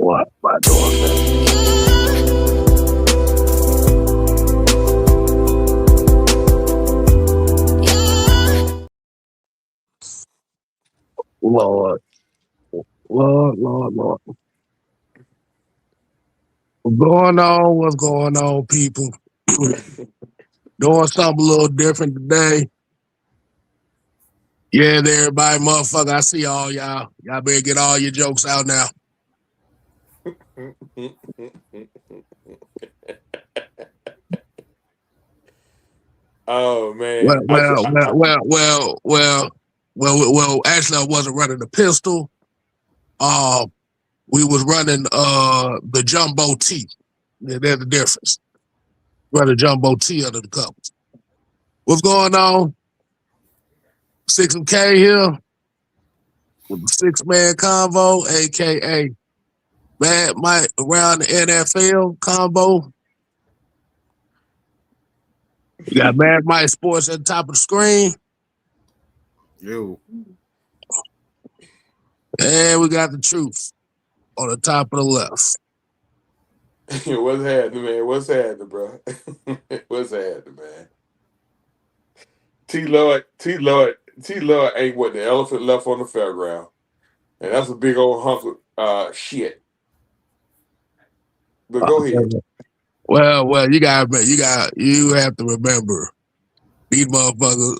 What am I doing, man? Lord, Lord. What's going on? What's going on, people? Doing something a little different today. Yeah, everybody, motherfucker. I see all y'all. Y'all better get all your jokes out now. Oh man, Well. Actually, I wasn't running the pistol. We was running the jumbo T. Yeah, there's the difference. Running jumbo T under the covers. What's going on? 6 and K here with the 6-man convo, aka Mad Mike around the NFL combo. We got Mad Mike Sports at the top of the screen. Yo. And we got the truth on the top of the left. what's happening, man? What's happening, bro? What's happening, man? T Lord ain't what the elephant left on the fairground, and that's a big old hunk of shit. But go ahead. Well, you have to remember these motherfuckers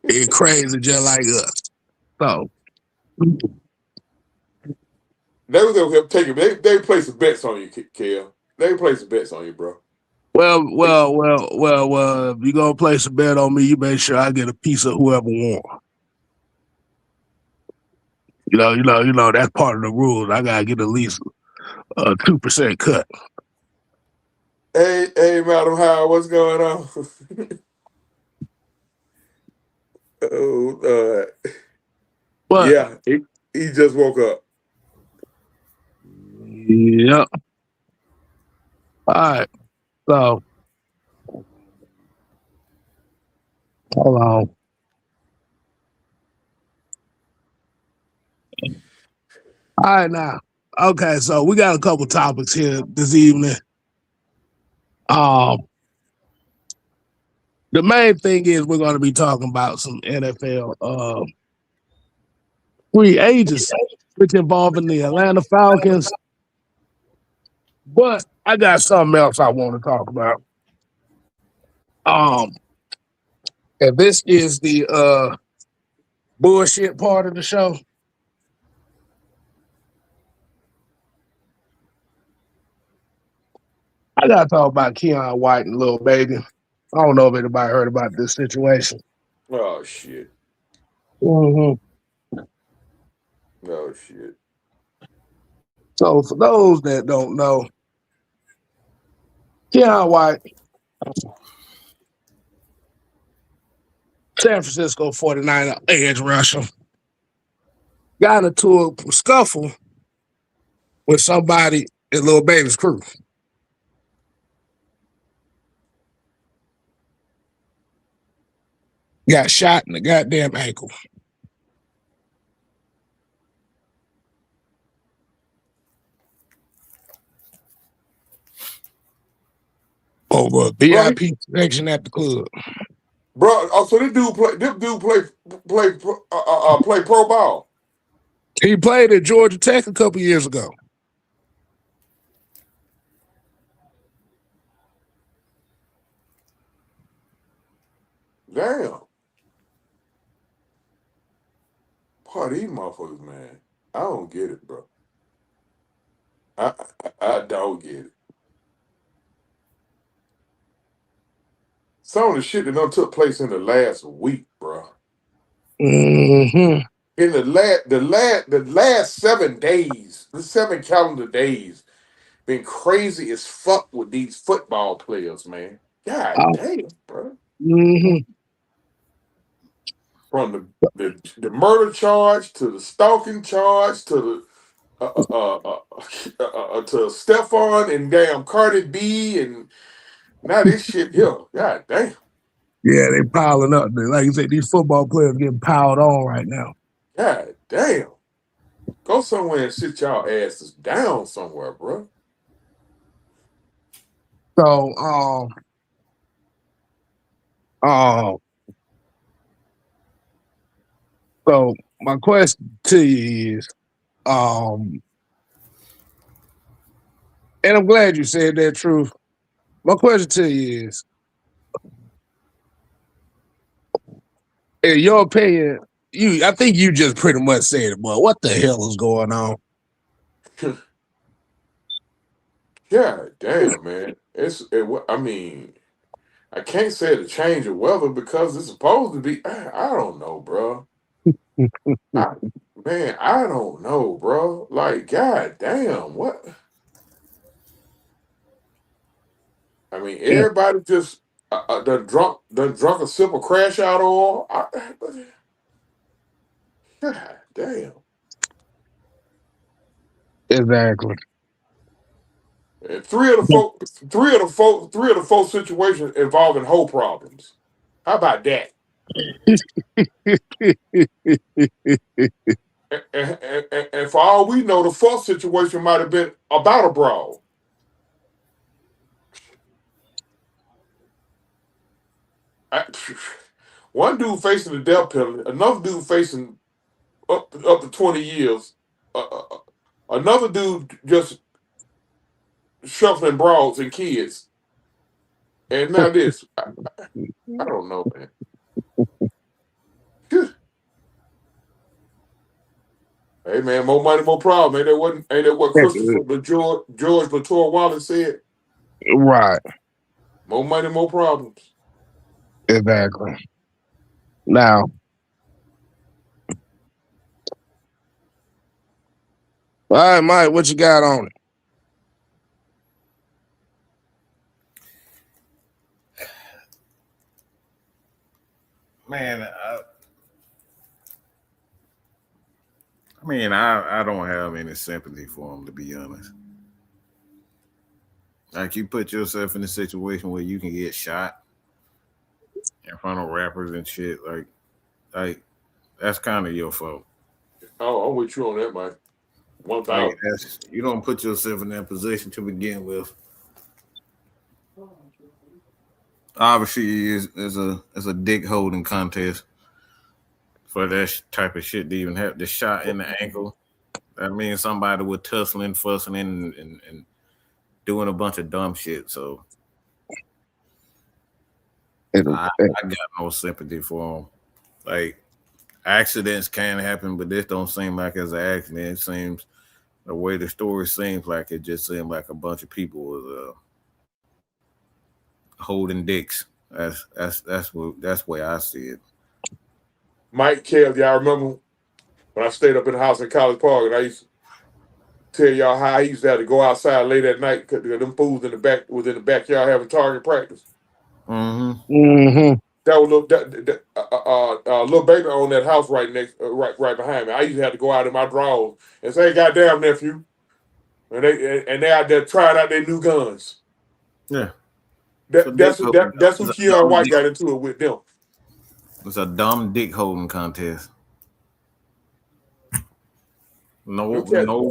is crazy just like us. So they was gonna take it. They play some bets on you, Kel. They play some bets on you, bro. Well, if you gonna place a bet on me, you make sure I get a piece of whoever won. You know, that's part of the rules. I gotta get at least a 2% cut. Hey, Madam Howard, what's going on? Oh, But yeah, he just woke up. Yep. All right. So hold on. All right now. Okay, so we got a couple topics here this evening. The main thing is we're going to be talking about some NFL free agents, which involving the Atlanta Falcons. But I got something else I want to talk about. And this is the bullshit part of the show. I gotta talk about Keon White and Lil Baby. I don't know if anybody heard about this situation. Oh shit. Mm-hmm. Oh shit. So for those that don't know, Keon White, San Francisco 49er edge rusher, got into a scuffle with somebody in Lil Baby's crew. Got shot in the goddamn ankle. Over a VIP section at the club. Bro, so this dude play pro ball. He played at Georgia Tech a couple years ago. Damn. Part of these motherfuckers, man. I don't get it, bro. I don't get it. Some of the shit that done took place in the last week, bro. Mm-hmm. In the last 7 days, the 7 calendar days, been crazy as fuck with these football players, man. God damn, bro. Mm-hmm. From the murder charge to the stalking charge to the to Stephon and damn Cardi B and now this shit here. God damn. Yeah, they piling up. Like you said, these football players getting piled on right now. God damn. Go somewhere and sit y'all asses down somewhere, bro. So, so my question to you is, and I'm glad you said that, Truth. My question to you is, in your opinion, I think you just pretty much said it, but what the hell is going on? God damn, man. I mean, I can't say it's a change of weather because it's supposed to be. I don't know, bro. I don't know, bro. Like, god damn, what? I mean, everybody just done drunk a sip of crash out oil. God damn. Exactly. And three of the four situations involving whole problems. How about that? And for all we know, the fourth situation might have been about a brawl. One dude facing the death penalty, another dude facing up to 20 years, another dude just shuffling broads and kids, and now this. I don't know, man. Hey man, more money, more problem. Ain't that what Christopher George Latour Wallace said? Right. More money, more problems. Exactly. Now, all right, Mike, what you got on it? Man, I don't have any sympathy for him, to be honest. Like, you put yourself in a situation where you can get shot in front of rappers and shit. Like that's kind of your fault. Oh, I'm with you on that, Mike. 1,000. You don't put yourself in that position to begin with. Obviously, it's a dick holding contest for that type of shit to even have the shot in the ankle. That means somebody was tussling, fussing, and doing a bunch of dumb shit. So I got no sympathy for him. Like, accidents can happen, but this don't seem like it's an accident. It seems the way the story seems like it just seemed like a bunch of people was holding dicks. That's the way I see it. Mike Kev, y'all remember when I stayed up in the house in College Park and I used to tell y'all how I used to have to go outside late at night because them fools in the backyard having target practice. Mm-hmm. Mm-hmm. That was little baby on that house right right behind me. I used to have to go out in my drawers and say, "Goddamn nephew," and they out there trying out their new guns. Yeah. That's who Keon White got into it with them. It's a dumb dick holding contest. No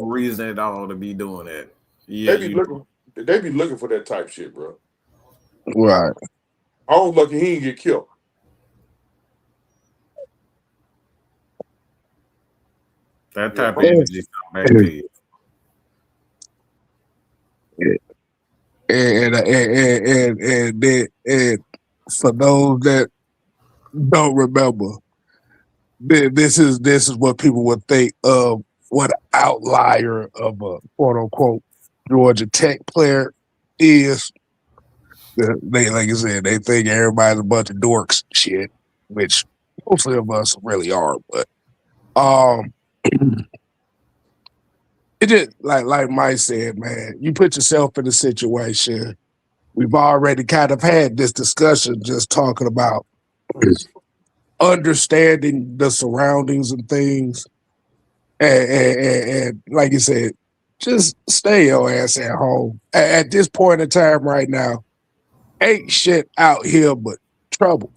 reason at all to be doing that. Yeah, they be looking for that type shit, bro. Right. I was lucky he didn't get killed. That type of energy come back to you. And for those that don't remember, this is what people would think of what outlier of a quote unquote Georgia Tech player is. They, like I said, they think everybody's a bunch of dorks and shit, which mostly of us really are. But it just like Mike said, man, you put yourself in a situation. We've already kind of had this discussion just talking about understanding the surroundings and things. And like you said, just stay your ass at home. At this point in time right now, ain't shit out here but trouble.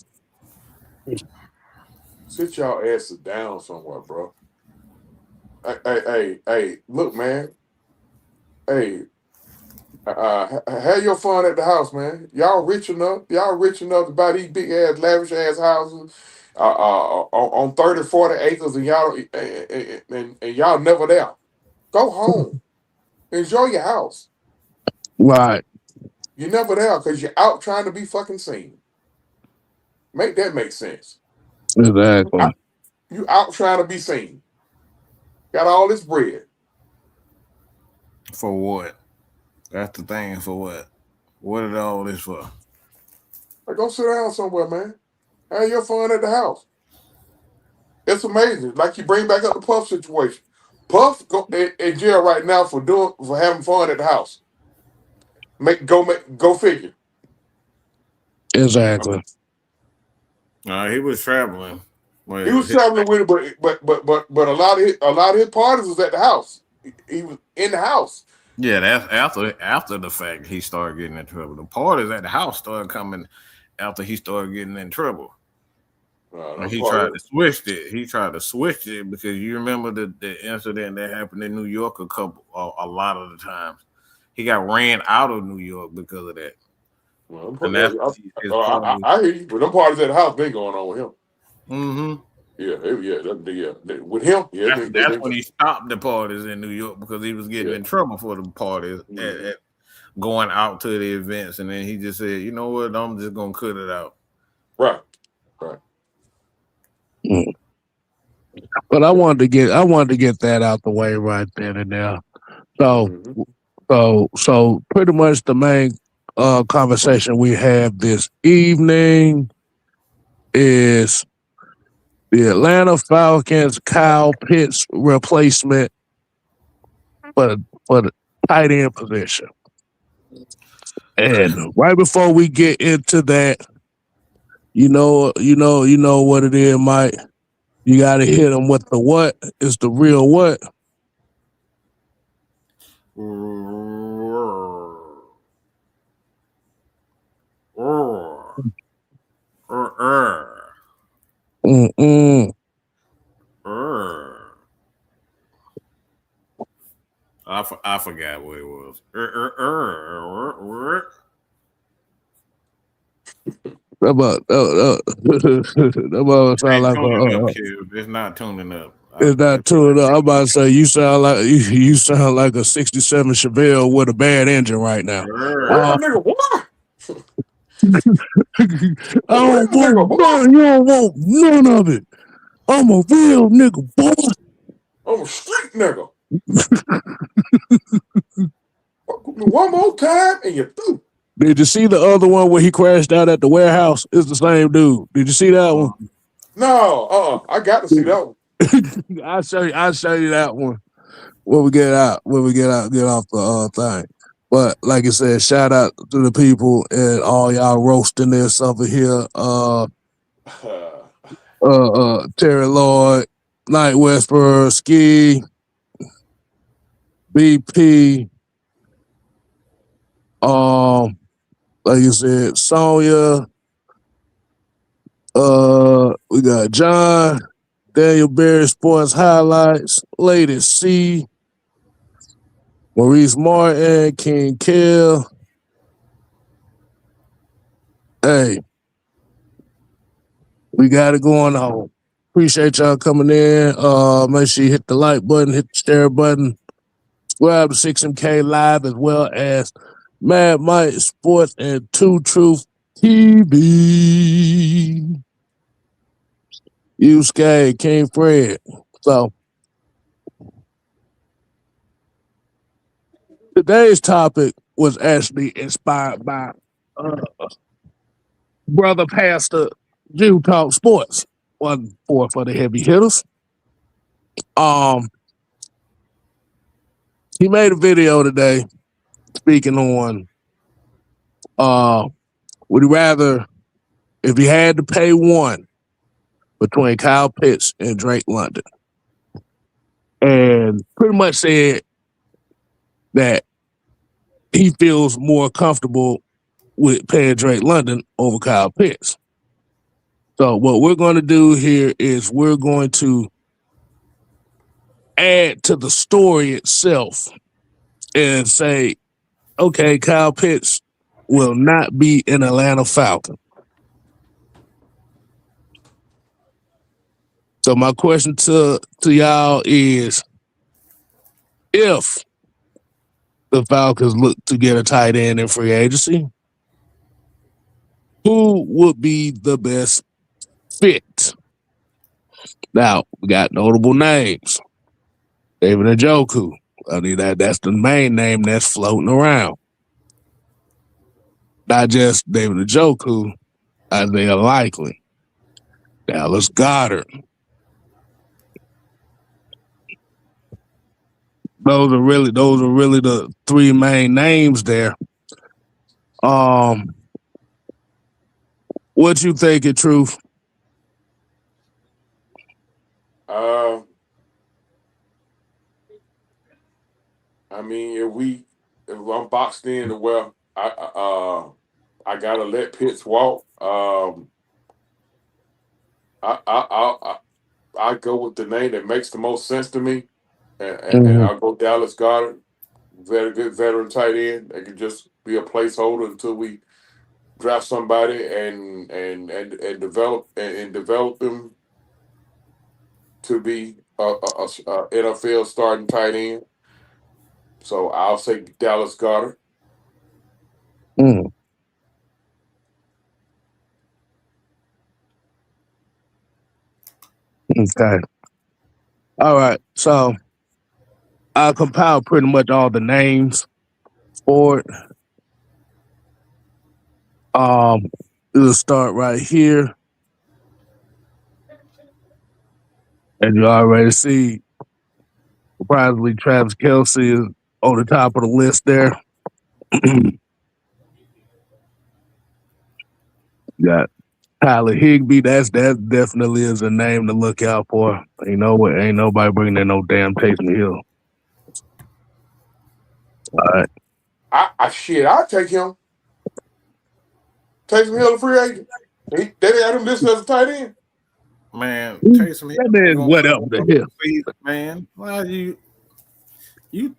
Sit y'all asses down somewhere, bro. Hey, look, man. Hey, have your fun at the house, man. Y'all rich enough. Y'all rich enough to buy these big ass, lavish ass houses on 30, 40 acres, and y'all never there. Go home. Enjoy your house. Right. You're never there because you're out trying to be fucking seen. Make that make sense. Exactly. You out trying to be seen. Got all this bread. For what? That's the thing. For what? What is all this for? Like, go sit down somewhere, man. Have your fun at the house. It's amazing. Like you bring back up the Puff situation. Puff go in jail right now for having fun at the house. Go figure. Exactly. He was traveling. He was traveling with it, but a lot of his parties was at the house. He was in the house. Yeah, that's after the fact he started getting in trouble. The parties at the house started coming after he started getting in trouble. He tried to switch it. He tried to switch it because you remember the incident that happened in New York a lot of the times. He got ran out of New York because of that. Well, I hear you. But them parties at the house been going on with him. Mm-hmm. Yeah. With him, that's when he stopped the parties in New York because he was getting in trouble for the parties at going out to the events, and then he just said, "You know what? I'm just gonna cut it out." Right. But I wanted to get that out the way right then and there. So pretty much the main conversation we have this evening is the Atlanta Falcons Kyle Pitts replacement for the tight end position. And right before we get into that, you know what it is, Mike. You got to hit them with the what is the real what. I forgot what it was. That sound like it's not tuning up. It's not tuning up. I'm about to say you sound like a '67 Chevelle with a bad engine right now. Nigga, what? You don't want none of it. I'm a real nigga, boy. I'm a street nigga. One more time and you're through. Did you see the other one where he crashed out at the warehouse? It's the same dude. Did you see that one? No, I got to see that one. I'll show you that one when we get off the thing. But like I said, shout out to the people and all y'all roasting this over here. Terry Lloyd, Night Whisperer, Ski, BP, like you said, Sonya, we got John, Daniel Berry Sports Highlights, Lady C, Maurice Martin, King Kill. Hey, we got it going on. Appreciate y'all coming in. Make sure you hit the like button, hit the share button, subscribe to 6MK Live as well as Mad Mike Sports and Two Truth TV. USK, King Fred. So today's topic was actually inspired by Brother Pastor Jew Talk Sports. One for the heavy hitters. He made a video today speaking on would you rather, if you had to pay one between Kyle Pitts and Drake London, and pretty much said that he feels more comfortable with paying Drake London over Kyle Pitts. So what we're going to do here is we're going to add to the story itself and say, okay, Kyle Pitts will not be an Atlanta Falcon. So my question to y'all is, if the Falcons look to get a tight end in free agency, who would be the best fit? Now, we got notable names. David Njoku. I mean, that's the main name that's floating around. Not just David Njoku, Isaiah Likely, Dallas Goedert. Those are really the three main names there. What you think of Truth? I mean, if I'm boxed in, well, I gotta let Pitts walk. I go with the name that makes the most sense to me, and I'll go Dallas Goedert, very good veteran tight end. That could just be a placeholder until we draft somebody and develop them to be a NFL starting tight end. So I'll say Dallas Goedert. Okay. All right. So I compiled pretty much all the names for it. We'll start right here. And you already see, surprisingly, Travis Kelce is on the top of the list there. Got Tyler Higbee. That definitely is a name to look out for. Ain't nobody bringing in no damn Taysom Hill. All right. I'll take him. Taysom Hill, a free agent. They had him listed as a tight end. Man, Taysom Hill. That man, what up the hell? Man, why you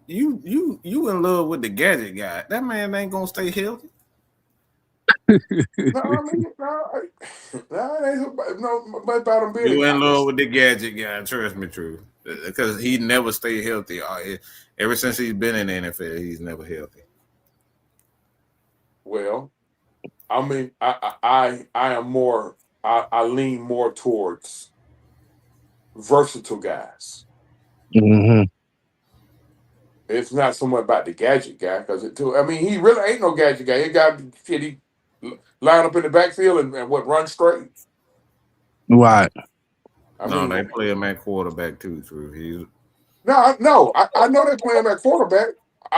in love with the gadget guy? That man ain't gonna stay healthy. No, it ain't no about him being. You in love with the gadget guy? Trust me, true. Because he never stayed healthy. Ever since he's been in the NFL, he's never healthy. Well, I mean, I am more. I lean more towards versatile guys. Mm-hmm. It's not so much about the gadget guy because he really ain't no gadget guy. He got he line up in the backfield and run straight. Right. They play him at quarterback too. True. I know they play him at quarterback.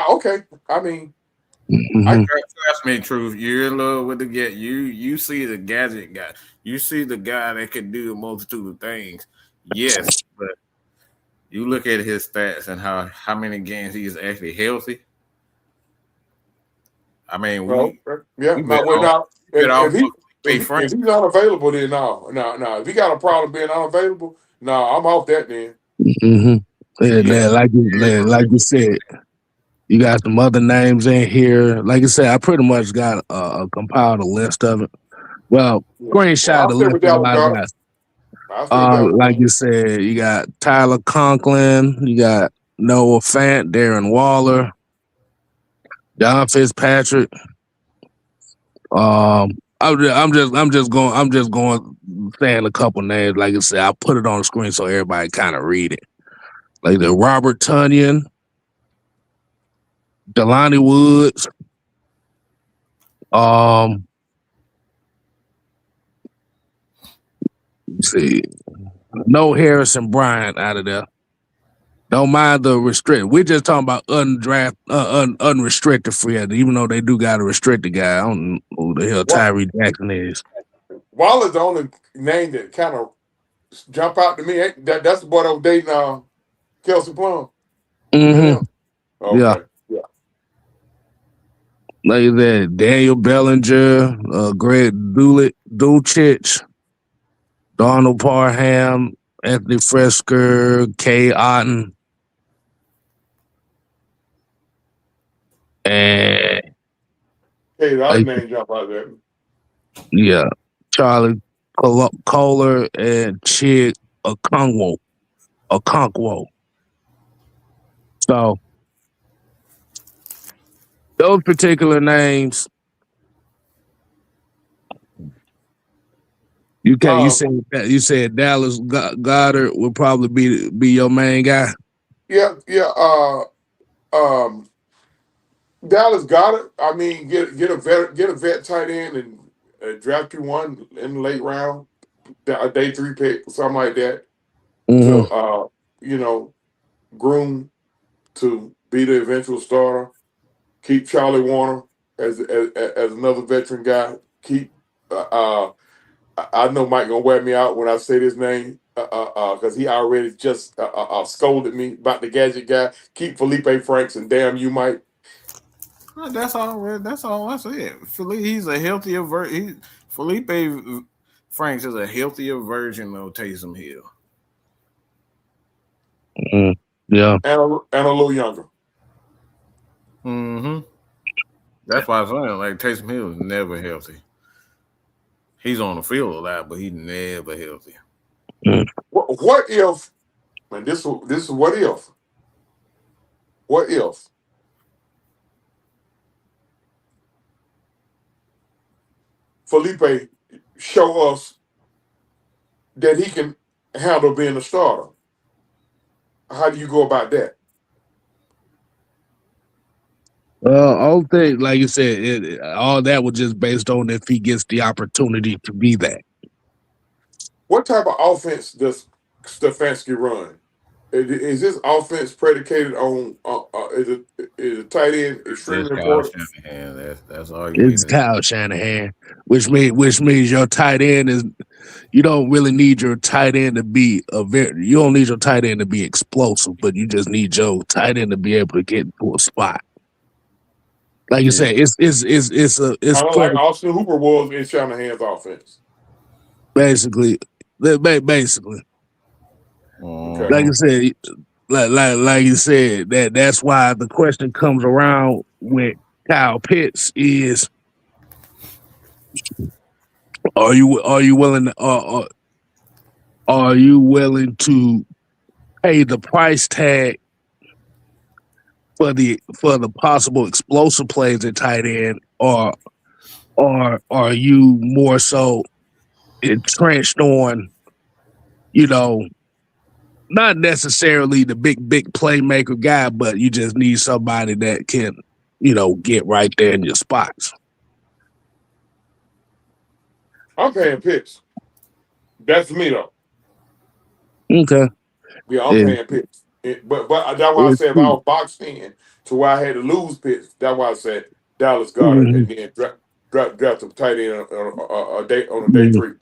Okay, I mean. Trust me, Truth. You're in love with the gadget. You see the gadget guy. You see the guy that can do a multitude of things. Yes, but you look at his stats and how many games he's actually healthy. I mean, if he's unavailable, then no. If he got a problem being unavailable, no, I'm off that then. Mm-hmm. Like you said. You got some other names in here. Like I said, I pretty much got compiled a list of it. Well, screenshot the list of a lot of guys. Like you said, you got Tyler Conklin, you got Noah Fant, Darren Waller, John Fitzpatrick. I'm just going saying a couple names. Like I said, I put it on the screen so everybody kind of read it. Like the Robert Tonyan, Jelani Woods, let's see, no Harrison Bryant out of there. Don't mind the restricted. We're just talking about unrestricted free agent, even though they do got a restricted guy. I don't know who the hell Tyree Jackson is. Waller's the only name that kind of jump out to me. That's the boy that was dating Kelsey Plum. Mm-hmm. Okay. Yeah. Like that, Daniel Bellinger, Greg Dulcich, Donald Parham, Anthony Fresker, Kay Otten. Hey, the other Like, name jump out there. yeah, Charlie Kohler and Chig Okonkwo. So those particular names, you Um, said Dallas Goddard would probably be your main guy. yeah, yeah. Um, Dallas got it. I mean, get a vet tight end and draft you one in the late round, a day 3 pick, something like that. To Mm-hmm. you know, groom to be the eventual starter. Keep Charlie Warner as another veteran guy. Keep I know Mike gonna wear me out when I say this name because he already just scolded me about the gadget guy. Keep Felipe Franks and damn you, Mike. That's all. That's all I said. He's a healthier Felipe Franks is a healthier version of Taysom Hill. Mm, yeah. And a little younger. Mm-hmm. That's why I'm saying like Taysom Hill is never healthy. He's on the field a lot, but he's never healthy. Mm. What if? And this is what if? What if Felipe show us that he can handle being a starter? How do you go about that? All thing, like you said, all that was just based on if he gets the opportunity to be that. What type of offense does Stefanski run? Is this offense predicated on is a tight end That's extremely Kyle important? Shanahan. That's all you need It's to know. Kyle Shanahan, which means your tight end is. You don't really need your tight end to be you don't need your tight end to be explosive, but you just need your tight end to be able to get into a spot. Like you Yeah. say, it's Kind of like Austin Hooper was in Shanahan's offense. basically basically Okay. like Mm-hmm. you said, like you said, that's why the question comes around with Kyle Pitts is are you willing are you willing to pay the price tag for the possible explosive plays at tight end, or are you more so entrenched on, you know, not necessarily the big playmaker guy, but you just need somebody that can, get right there in your spots. I'm paying Pitts. That's me though. Okay. Yeah, I'm It, paying Pitts. But that's why I it's said if I true. was boxed in to where I had to lose Pitts, that's why I said Dallas Goddard Mhm. and then draft some tight end on a day Mhm. 3.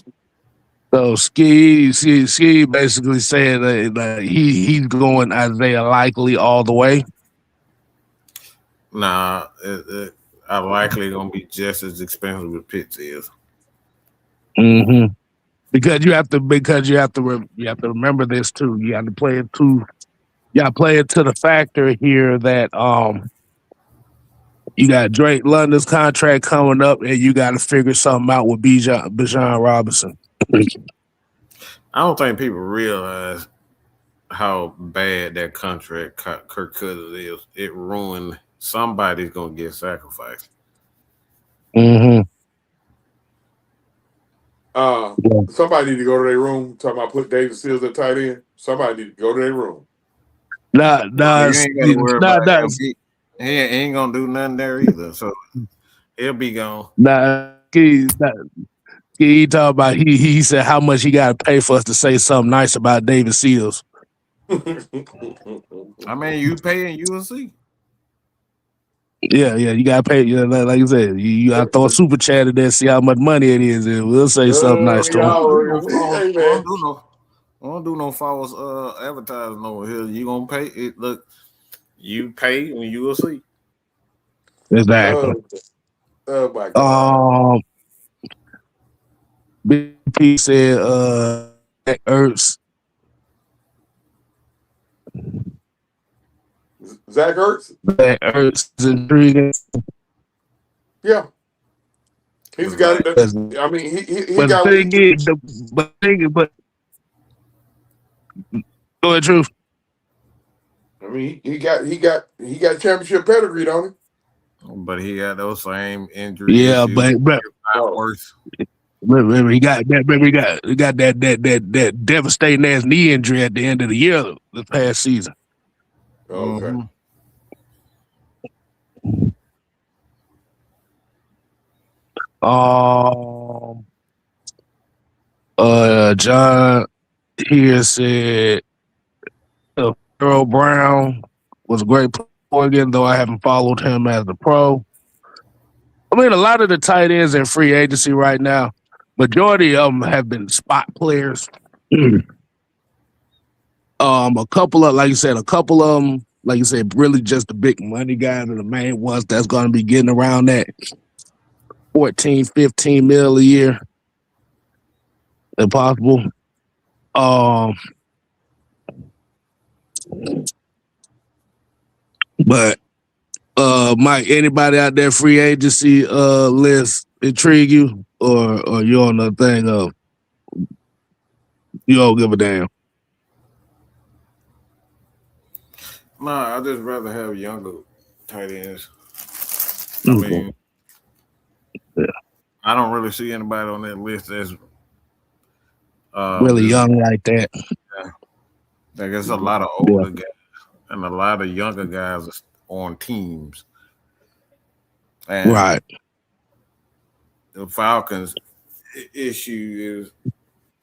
So Ski basically said that he's going Isaiah Likely all the way. Nah, I'm likely gonna be just as expensive as Pitts is. Mm-hmm. You have to remember this too. You have to play it too. You got to play it to the factor here that you got Drake London's contract coming up, and you got to figure something out with Bijan Robinson. I don't think people realize how bad that contract Kirk Cousins is. It ruined somebody's gonna get sacrificed. Mm-hmm. Yeah. Somebody need to go to their room. Talking about put David Seals at tight end. Somebody need to go to their room. Nah, Well, nah, you ain't got to worry nah, about nah, him. He ain't gonna do nothing there either. So he'll be gone. nah. He talk about he said how much he got to pay for us to say something nice about David Seals. I mean, you pay and you will see. Yeah, you got to pay. Yeah, like you said, you got to throw a super chat in there, see how much money it is, and we'll say something nice to him. Hey man, I don't do no false advertising over here. You gonna pay it? Look, you pay when you will see. Exactly. oh, oh my god, BP said, Zach Ertz. Zach Ertz. Zach Ertz is intriguing. Yeah, He's got it. I mean, he But got. the thing is, but go ahead, Truth. I mean, he got championship pedigree, don't he? But he got those same injury Yeah, issues. but Oh. Worse. remember he got that devastating ass knee injury at the end of the year this past season. Okay. Mm-hmm. John here said Earl Brown was a great player again, though I haven't followed him as a pro. I mean, a lot of the tight ends in free agency right now, majority of them have been spot players. A couple of, like you said, like you said, really just the big money guys are the main ones that's going to be getting around that 14, 15 mil a year, if possible. But Mike, anybody out there free agency list intrigue you, or you on the thing of you don't give a damn? Nah, I just rather have younger tight ends. I Okay. mean, I don't really see anybody on that list that's Really young like that. Yeah. Like there's a lot of older guys and a lot of younger guys on teams. And Right. the Falcons' issue is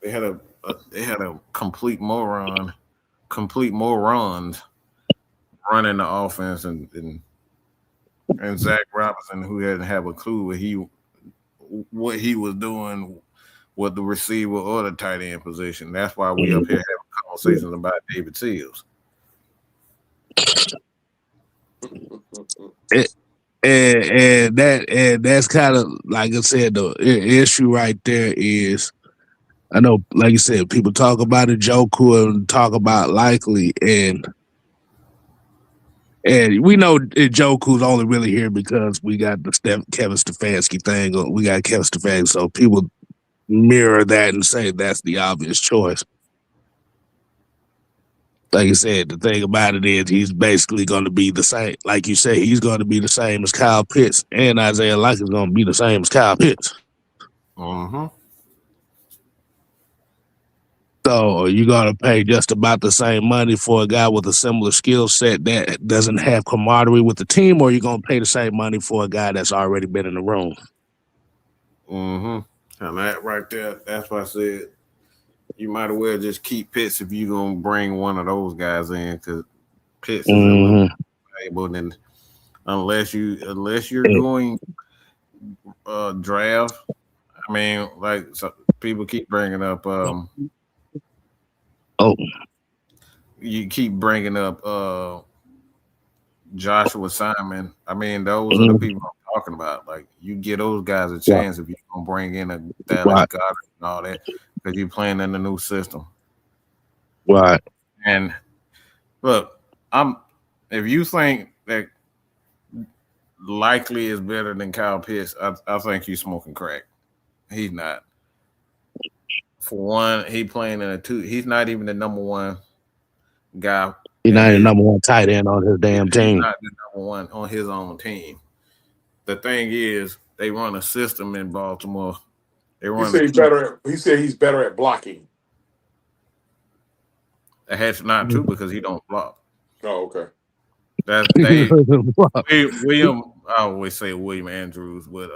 they had a complete morons running the offense, and Zach Robinson, who didn't have a clue what he was doing with the receiver or the tight end position. That's why we up here having conversations about David Seals. And that's kind of, like I said, the issue right there is, I know, like you said, people talk about Njoku and talk about Likely, and we know Njoku's only really here because we got the Kevin Stefanski thing. We got Kevin Stefanski, so people mirror that and say that's the obvious choice. Like you said, the thing about it is he's basically going to be the same. Like you say, he's going to be the same as Kyle Pitts, and Isaiah Likely is going to be the same as Kyle Pitts. Mm-hmm. So are you going to pay just about the same money for a guy with a similar skill set that doesn't have camaraderie with the team, or are you going to pay the same money for a guy that's already been in the room? Mm-hmm. And that right there, that's why I said you might as well just keep Pitts if you're going to bring one of those guys in, because Pitts is a little valuable than unless you're going draft. I mean, like people keep bringing up you keep bringing up Joshua Simon. I mean, those are the people I'm talking about. Like, you give those guys a chance if you're gonna bring in a Dallas Goddard and all that, because you're playing in the new system. Right. And look, if you think that Likely is better than Kyle Pitts, I think you're smoking crack. He's not. For one, he playing in a two. He's not even the number one guy. He's not the number one tight end on his damn team. He's not the number one on his own team. The thing is, they run a system in Baltimore. He said he's better at blocking. That's not true because he don't block. Oh, okay. That's William. I always say William Andrews with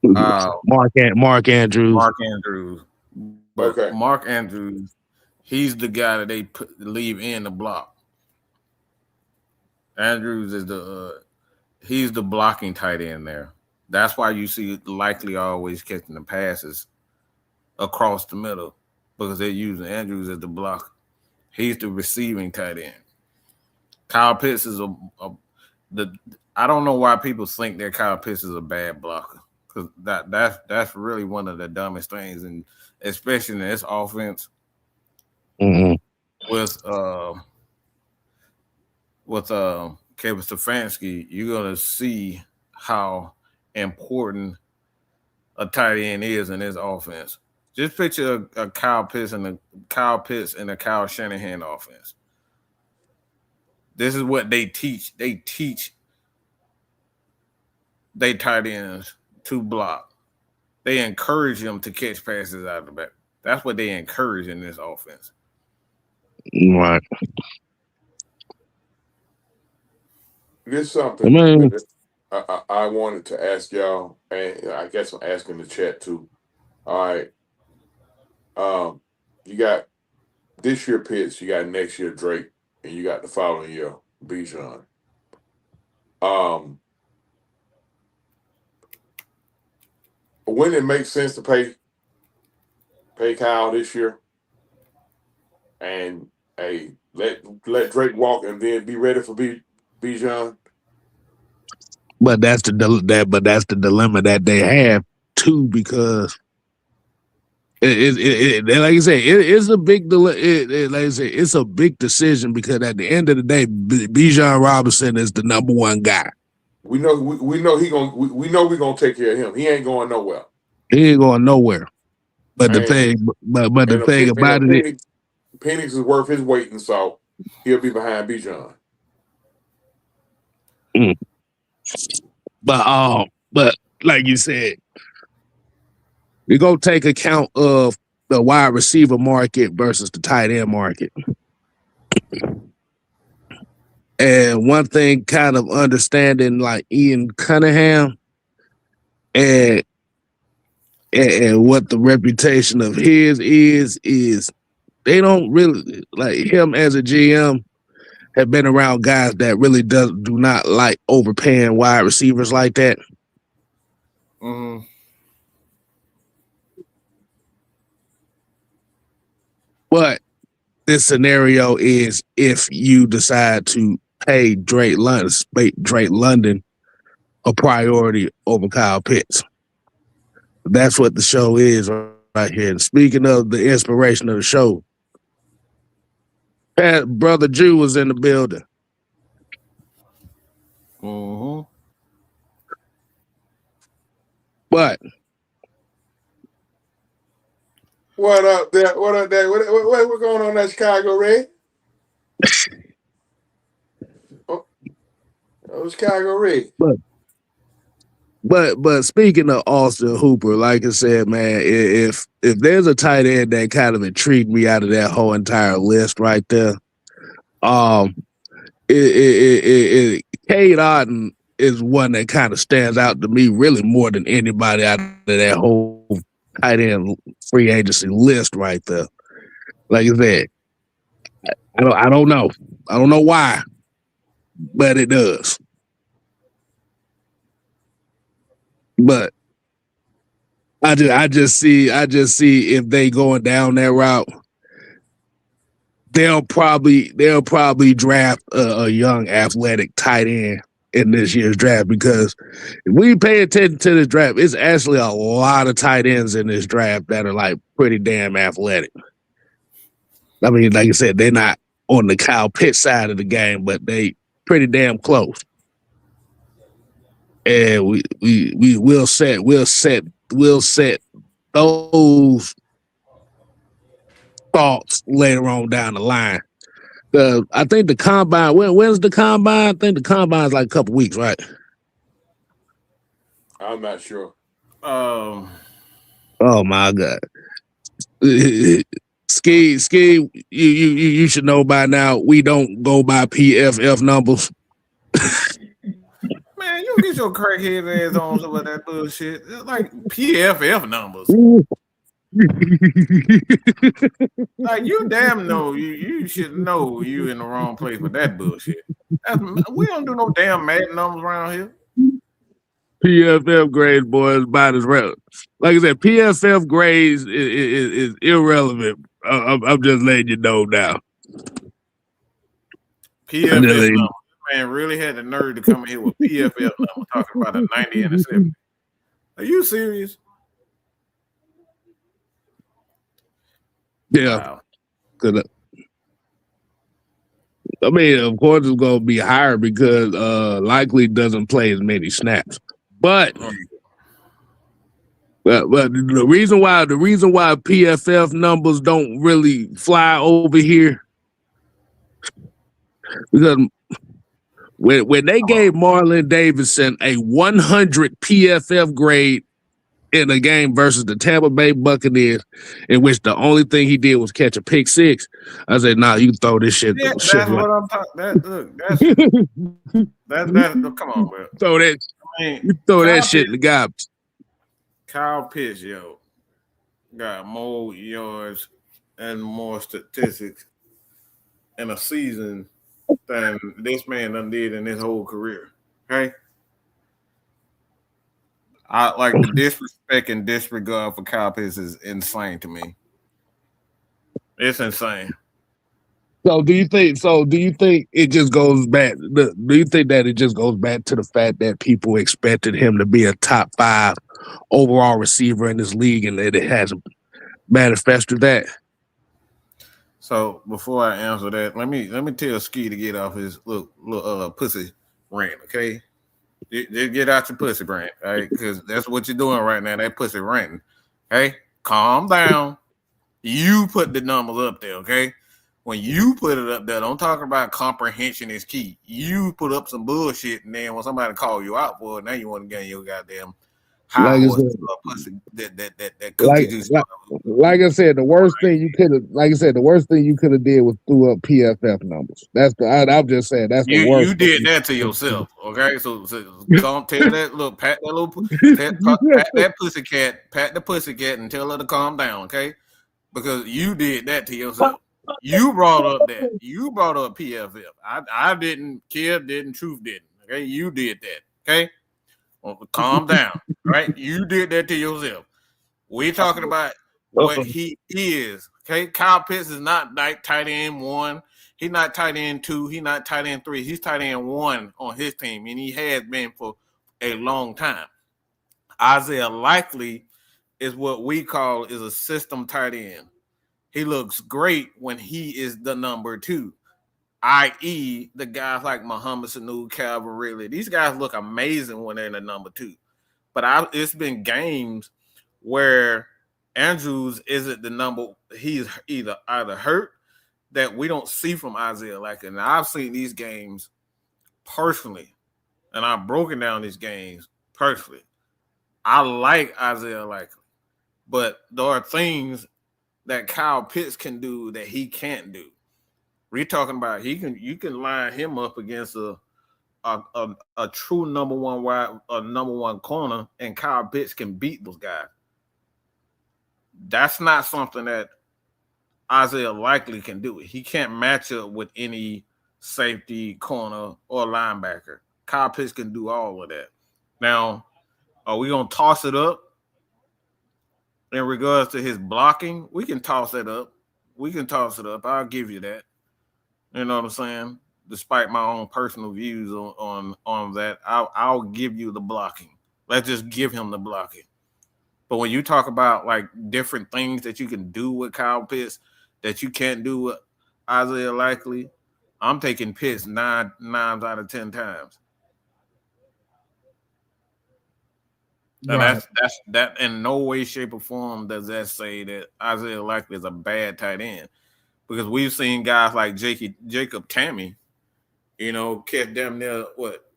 Mark Andrews. Mark Andrews. But Mark Andrews, he's the guy that they leave in the block. Andrews is he's the blocking tight end there. That's why you see Likely always catching the passes across the middle, because they're using Andrews as the blocker. He's the receiving tight end. Kyle Pitts is I don't know why people think that Kyle Pitts is a bad blocker, because that's really one of the dumbest things, and especially in this offense with Kevin Stefanski, you're gonna see how important a tight end is in this offense. Just picture a Kyle Pitts and a Kyle Shanahan offense. This is what they teach. They teach they tight ends to block. They encourage them to catch passes out of the back. That's what they encourage in this offense. Right. There's something I wanted to ask y'all, and I guess I'm asking the chat too. All right. You got this year Pitts, you got next year Drake, and you got the following year Bijan. When it makes sense to pay Kyle this year, and let Drake walk, and then be ready for Bijan. But that's the dilemma that they have too, because it like I said, it's a big like I said, it's a big decision, because at the end of the day, Bijan Robinson is the number one guy. We know we're gonna take care of him. He ain't going nowhere. He ain't going nowhere. But the thing about it, Penix is worth his weight in salt. He'll be behind Bijan. But like you said, we go take account of the wide receiver market versus the tight end market. And one thing, kind of understanding like Ian Cunningham and what the reputation of his is they don't really like him as a GM. Have been around guys that really do not like overpaying wide receivers like that. Mm-hmm. But this scenario is if you decide to pay Drake London a priority over Kyle Pitts. That's what the show is right here. And speaking of the inspiration of the show, Brother Jew was in the building. Mm-hmm. But what up there? What's going on in that Chicago, Red? Chicago Red. But speaking of Austin Hooper, like I said, man, if there's a tight end that kind of intrigued me out of that whole entire list right there, Cade Otton is one that kind of stands out to me really more than anybody out of that whole tight end free agency list right there. Like I said, I don't know. I don't know why, but it does. But I just see if they going down that route, they'll probably draft a young athletic tight end in this year's draft, because if we pay attention to this draft, it's actually a lot of tight ends in this draft that are like pretty damn athletic. I mean, like I said, they're not on the Kyle Pitts side of the game, but they pretty damn close. And we'll set those thoughts later on down the line. I think the combine. When's the combine? I think the combine's like a couple weeks, right? I'm not sure. Oh my God. Ski, you should know by now. We don't go by PFF numbers. Man, you get your crackhead ass on some of that bullshit. It's like PFF numbers. Like, you damn know you should know you in the wrong place with that bullshit. We don't do no damn mad numbers around here. PFF grades, boy, is about as relevant. Like I said, PFF grades is irrelevant. I'm just letting you know now. PFF numbers. Man really had the nerve to come in here with PFF numbers talking about a 90 and a 70. Are you serious? Yeah. Wow. I mean, of course, it's going to be higher because likely doesn't play as many snaps. But But the reason why PFF numbers don't really fly over here because when they gave Marlon Davidson a 100 PFF grade in a game versus the Tampa Bay Buccaneers, in which the only thing he did was catch a pick six, I said, "Nah, you can throw this shit." Yeah, shit that's away. what I'm talking. That's come on, bro. Throw that. I mean, You throw Kyle that shit in the garbage. Kyle Pitts, yo, got more yards and more statistics in a season than this man done did in his whole career. Okay, I like the disrespect and disregard for Kyle Pitts is insane to me. It's insane. So do you think it just goes back? Do you think that it just goes back to the fact that people expected him to be a top 5 overall receiver in this league, and that it hasn't manifested that? So before I answer that, let me tell Ski to get off his little pussy rant, okay? Just get out your pussy rant, all right? Because that's what you're doing right now. That pussy ranting. Okay, calm down. You put the numbers up there, okay? When you put it up there, don't talk about comprehension is key. You put up some bullshit, and then when somebody call you out for it, now you want to get your goddamn high horse pussy that cookie juice. Like I said, the worst thing you could have did was threw up PFF numbers. I'm just saying that's the worst. You did that to yourself, okay? So don't tell that look, pat that pussycat, pat the pussycat, and tell her to calm down, okay? Because you did that to yourself. You brought up that. You brought up PFF. I didn't. Kid didn't. Truth didn't. Okay, you did that. Okay, well, calm down. Right, you did that to yourself. We're talking about what he is. Okay, Kyle Pitts is not like tight end 1. He's not tight end 2. He's not tight end 3. He's tight end 1 on his team, and he has been for a long time. Isaiah Likely is what we call is a system tight end. He looks great when he is the number 2, i.e. the guys like Muhammad Sanu, Calvin Ridley. These guys look amazing when they're in the number 2. But it's been games where Andrews isn't the number. He's either hurt that we don't see from Isaiah Likely. And I've seen these games personally, and I've broken down these games personally. I like Isaiah Likely, but there are things that Kyle Pitts can do that he can't do. We're talking about you can line him up against a true number 1 corner, and Kyle Pitts can beat those guys. That's not something that Isaiah Likely can do. He can't match up with any safety, corner, or linebacker. Kyle Pitts can do all of that. Now, are we gonna toss it up? In regards to his blocking, we can toss it up. I'll give you that. You know what I'm saying? Despite my own personal views on that, I'll give you the blocking. Let's just give him the blocking. But when you talk about like different things that you can do with Kyle Pitts that you can't do with Isaiah Likely, I'm taking Pitts 9 out of 10 times. And that's that in no way, shape, or form does that say that Isaiah Likely is a bad tight end. Because we've seen guys like Jacob Tammy, catch damn near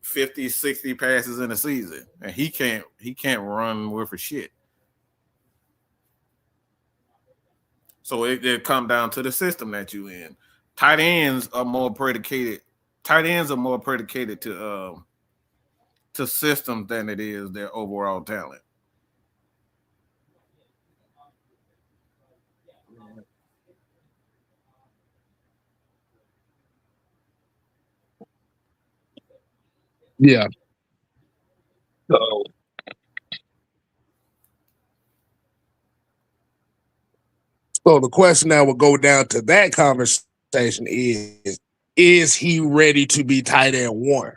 50, 60 passes in a season. And he can't run worth a shit. So it come down to the system that you in. Tight ends are more predicated to systems than it is their overall talent. Yeah. So the question that would go down to that conversation is he ready to be tight end 1?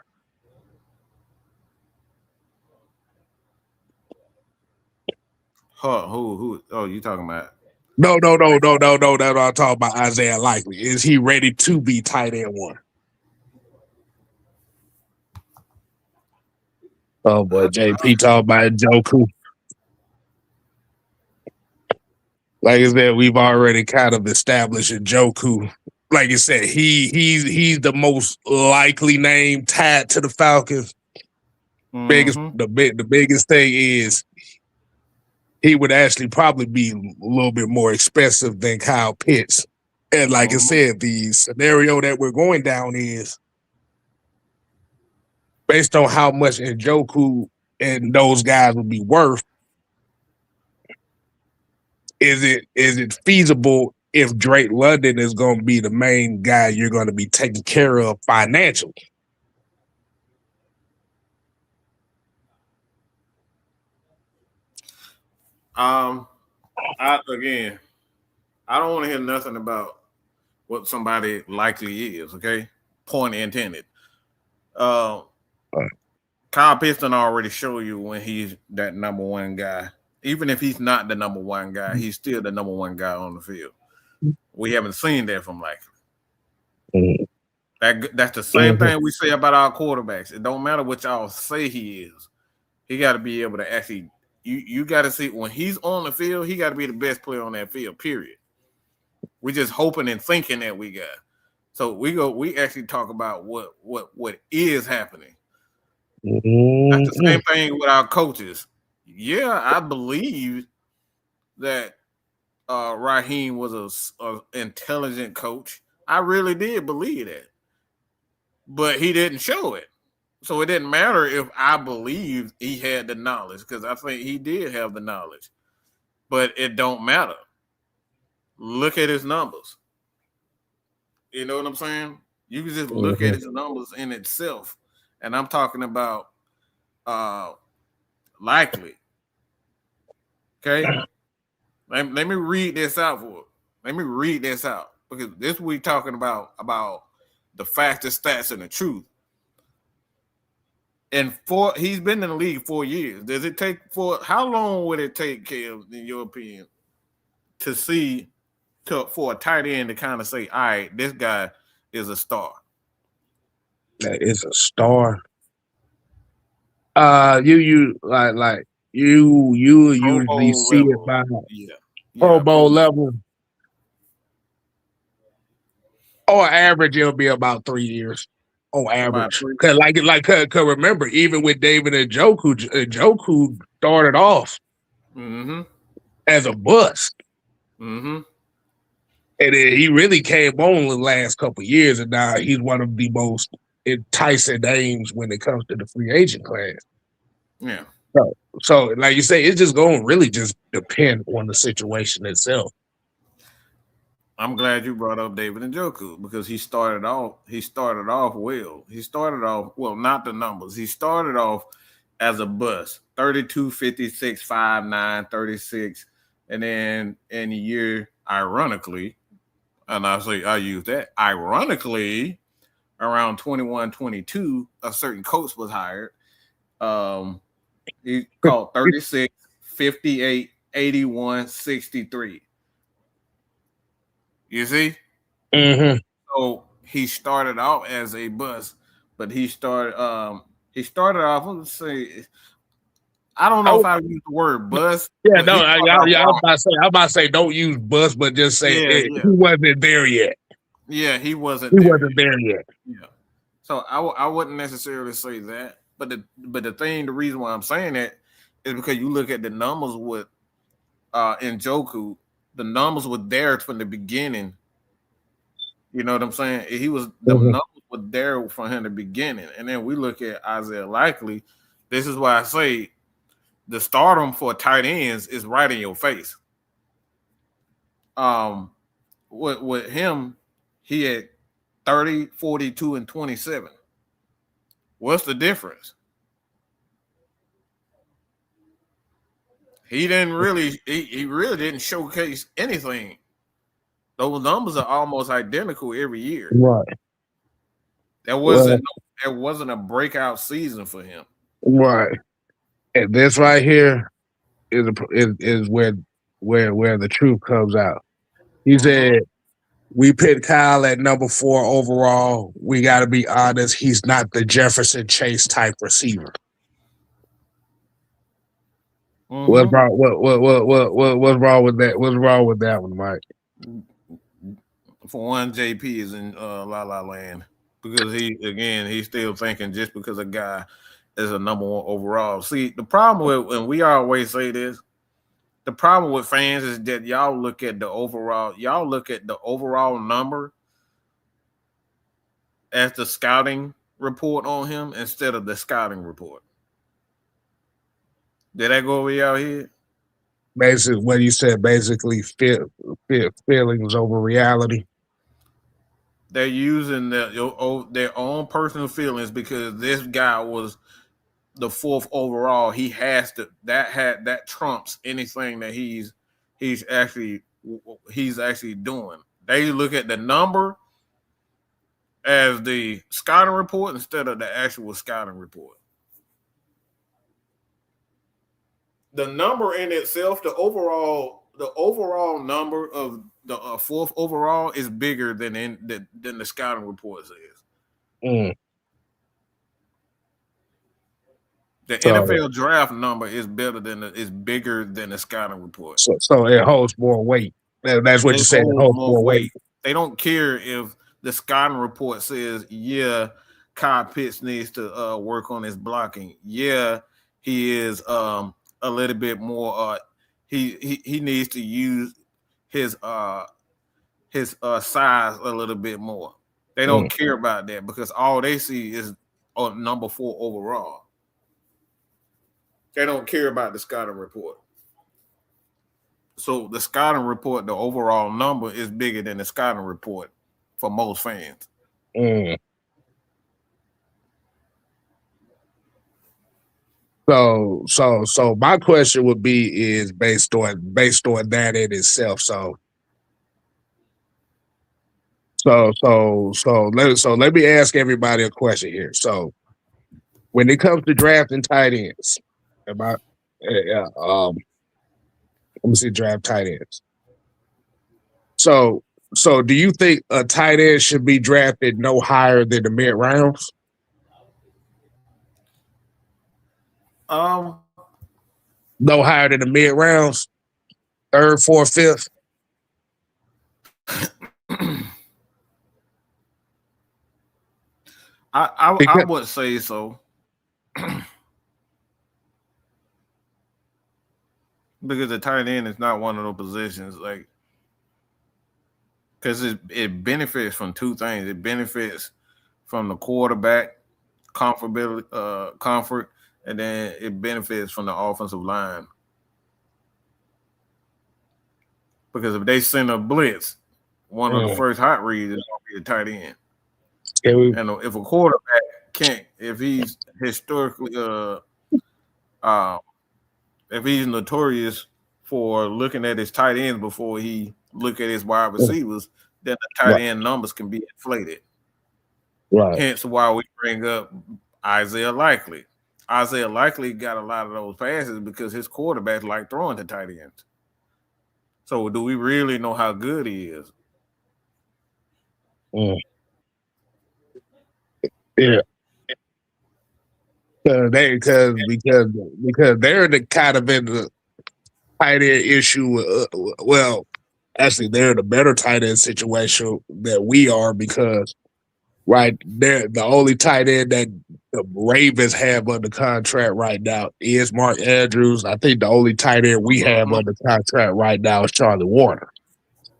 Who? Oh, you talking about? No. That's what I'm talking about. Isaiah Likely. Is he ready to be tight end 1? Oh boy, JP talking about Joku. Like I said, we've already kind of established Njoku. Like you said, he's the most likely name tied to the Falcons. Mm-hmm. The biggest thing is he would actually probably be a little bit more expensive than Kyle Pitts. And like I said, the scenario that we're going down is based on how much Njoku and those guys would be worth. Is it feasible if Drake London is going to be the main guy you're going to be taking care of financially? I don't want to hear nothing about what somebody likely is. Okay, point intended. Kyle Piston already showed you when he's that number one guy. Even if he's not the number one guy, he's still the number one guy on the field. We haven't seen that from likely. That's the same thing we say about our quarterbacks. It don't matter what y'all say he is. He got to be able to actually. You got to see when he's on the field, he got to be the best player on that field. Period. We're just hoping and thinking that we got. So we actually talk about what is happening. That's the same thing with our coaches. Yeah, I believe that Raheem was a intelligent coach. I really did believe that. But he didn't show it. So it didn't matter if I believed he had the knowledge, because I think he did have the knowledge. But it don't matter. Look at his numbers. You know what I'm saying? You can just look at his numbers in itself. And I'm talking about likely. Okay? Let me read this out for you. Let me read this out. Because this we talking about the fastest stats and the truth. And he's been in the league 4 years. Does it take how long would it take, Kev, in your opinion, to see for a tight end to kind of say, all right, this guy is a star? That is a star. You usually see it by Pro Bowl level. On average, it'll be about 3 years. On average, because remember, even with David and Njoku started off as a bust, and then he really came on the last couple of years, and now he's one of the most enticing names when it comes to the free agent class. Yeah. So like you say, it's just going to really just depend on the situation itself. I'm glad you brought up David Njoku because he started off well. He started off, well, not the numbers. He started off as a bust, 32, 56, 5'9", 36. And then in a year, ironically, and I use that, ironically, around 21, 22, a certain coach was hired. He called 36, 58, 81, 63. You see? So he started out as a bust, but he started off, let's say, I don't know if I use the word bust. Yeah, no, I'm about to say don't use bust, but just say he wasn't there yet. Yeah, he wasn't there yet. Yeah. So I wouldn't necessarily say that. But the reason why I'm saying that is because you look at the numbers with Njoku, the numbers were there from the beginning. You know what I'm saying? The numbers were there from him in the beginning. And then we look at Isaiah Likely. This is why I say the stardom for tight ends is right in your face. With him, he had 30, 42, and 27. What's the difference? He didn't really, he really didn't showcase anything. Those numbers are almost identical every year. Right. There wasn't a breakout season for him. Right. And this right here is where the truth comes out. He said, we picked Kyle at number 4 overall. We got to be honest. He's not the Jefferson Chase type receiver. What's wrong? What's wrong with that? What's wrong with that one, Mike? For one, JP is in La La Land because he's still thinking just because a guy is a number one overall. See, the problem with, and we always say this, the problem with fans is that y'all look at the overall number as the scouting report on him instead of the scouting report. Did that go over y'all head? Basically, what you said, basically, feelings over reality. They're using their own personal feelings because this guy was the 4th overall. He has to that trumps anything that he's actually doing. They look at the number as the scouting report instead of the actual scouting report. The number in itself, the overall number of the 4th overall is bigger than the scouting report says. The NFL draft number is bigger than the scouting report. So it holds more weight. That's what you said. It holds more weight. They don't care if the scouting report says, yeah, Kyle Pitts needs to work on his blocking. Yeah, he is a little bit more. He needs to use his size a little bit more. They don't care about that because all they see is number 4 overall. They don't care about the scouting report. So the scouting report, the overall number is bigger than the scouting report for most fans. So my question would be is based on that in itself. So let me ask everybody a question here. So when it comes to drafting tight ends, let me see draft tight ends. So do you think a tight end should be drafted no higher than the mid rounds? No higher than the mid rounds, 3rd, 4th, 5th. I would say so. Because the tight end is not one of those positions, like, because it benefits from two things. It benefits from the quarterback comfort, and then it benefits from the offensive line. Because if they send a blitz, one of the first hot reads is going to be a tight end. And if a quarterback can't, if he's historically, if he's notorious for looking at his tight ends before he look at his wide receivers, then the tight end numbers can be inflated. Right. Hence why we bring up Isaiah Likely. Isaiah Likely got a lot of those passes because his quarterbacks like throwing to tight ends. So do we really know how good he is? Yeah. Because they're the kind of in the tight end issue. Well, actually, they're in a better tight end situation than we are because they're the only tight end that the Ravens have under contract right now is Mark Andrews. I think the only tight end we have under contract right now is Charlie Warner.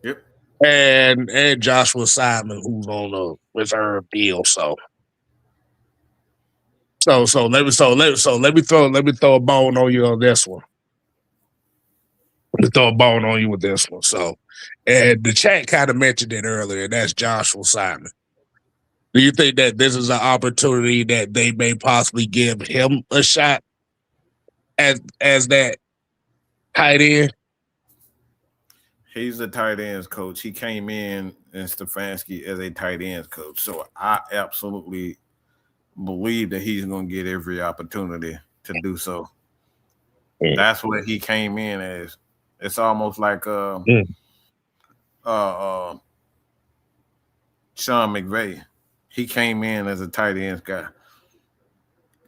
Yep. And Joshua Simon, who's on a reserve deal. So let me throw a bone on you on this one. Let me throw a bone on you with this one. So, and the chat kind of mentioned it earlier. That's Joshua Simon. Do you think that this is an opportunity that they may possibly give him a shot as that tight end? He's a tight ends coach. He came in Stefanski as a tight ends coach. So I absolutely believe that he's going to get every opportunity to do so. That's what he came in as. It's almost like Sean McVay. He came in as a tight ends guy.